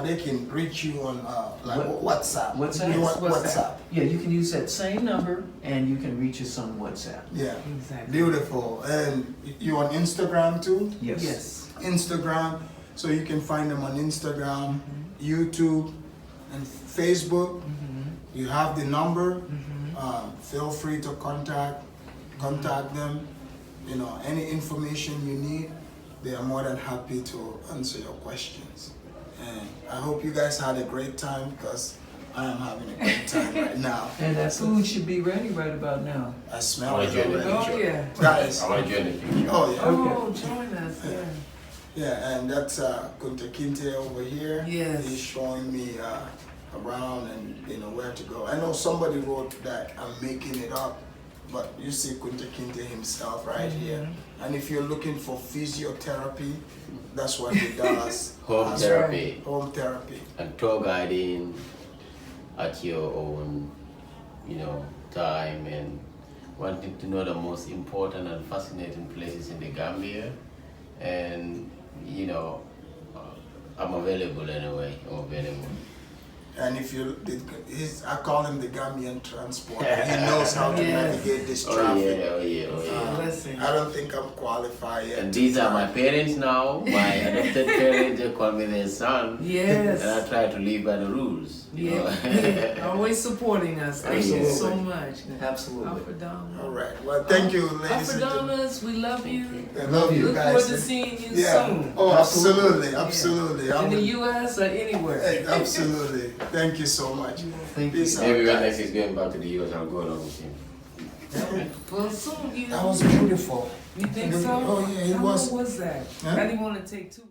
[SPEAKER 1] they can reach you on WhatsApp.
[SPEAKER 3] WhatsApp?
[SPEAKER 1] You want
[SPEAKER 2] WhatsApp.
[SPEAKER 1] WhatsApp.
[SPEAKER 3] Yeah, you can use that same number and you can reach us on WhatsApp.
[SPEAKER 1] Yeah.
[SPEAKER 2] Exactly.
[SPEAKER 1] Beautiful. And you on Instagram too?
[SPEAKER 3] Yes.
[SPEAKER 2] Yes.
[SPEAKER 1] Instagram. So you can find them on Instagram, YouTube, and Facebook. You have the number. Feel free to contact them. Any information you need, they are more than happy to answer your questions. And I hope you guys had a great time, because I am having a great time right now.
[SPEAKER 3] And that food should be ready right about now.
[SPEAKER 1] I smell
[SPEAKER 4] I
[SPEAKER 1] it
[SPEAKER 4] want to join the
[SPEAKER 1] already.
[SPEAKER 2] Oh,
[SPEAKER 4] future.
[SPEAKER 2] yeah.
[SPEAKER 1] Guys,
[SPEAKER 4] I want to join the future.
[SPEAKER 1] oh yeah.
[SPEAKER 2] Oh, join us, yeah.
[SPEAKER 1] Yeah, and that's Kunta Kinte over here.
[SPEAKER 2] Yes.
[SPEAKER 1] He's showing me around and where to go. I know somebody wrote that I'm making it up, but you see Kunta Kinte himself right here. And if you're looking for physiotherapy, that's what he does.
[SPEAKER 4] Home therapy.
[SPEAKER 1] Home therapy.
[SPEAKER 4] And tour guiding at your own, time, and wanting to know the most important and fascinating places in the Gambia. And I'm available anyway. I'm available.
[SPEAKER 1] And if I call him the Gambian transport. He knows how to navigate this traffic.
[SPEAKER 4] Oh yeah.
[SPEAKER 2] Listen.
[SPEAKER 1] I don't think I'm qualified yet.
[SPEAKER 4] And these are my parents now. My adopted parents, they call me their son.
[SPEAKER 2] Yes.
[SPEAKER 4] And I try to live by the rules.
[SPEAKER 2] Yeah. Always supporting us. Thank you so much.
[SPEAKER 3] Absolutely.
[SPEAKER 2] Afridamus.
[SPEAKER 1] All right. Well, thank you, ladies and gentlemen.
[SPEAKER 2] Afridamus, we love you.
[SPEAKER 1] I love you
[SPEAKER 2] Look
[SPEAKER 1] guys.
[SPEAKER 2] forward to seeing you soon.
[SPEAKER 1] Oh, absolutely. Absolutely.
[SPEAKER 2] In the U.S. or anywhere.
[SPEAKER 1] Hey, absolutely. Thank you so much.
[SPEAKER 3] Thank you.
[SPEAKER 1] Peace out,
[SPEAKER 4] Maybe when
[SPEAKER 1] guys.
[SPEAKER 4] next is going back to the US, I'll go along with him.
[SPEAKER 2] Well, soon you.
[SPEAKER 1] That was beautiful.
[SPEAKER 2] You think so?
[SPEAKER 1] Oh, yeah, it
[SPEAKER 2] How
[SPEAKER 1] was.
[SPEAKER 2] long was that?
[SPEAKER 1] Huh?
[SPEAKER 2] I didn't want to take too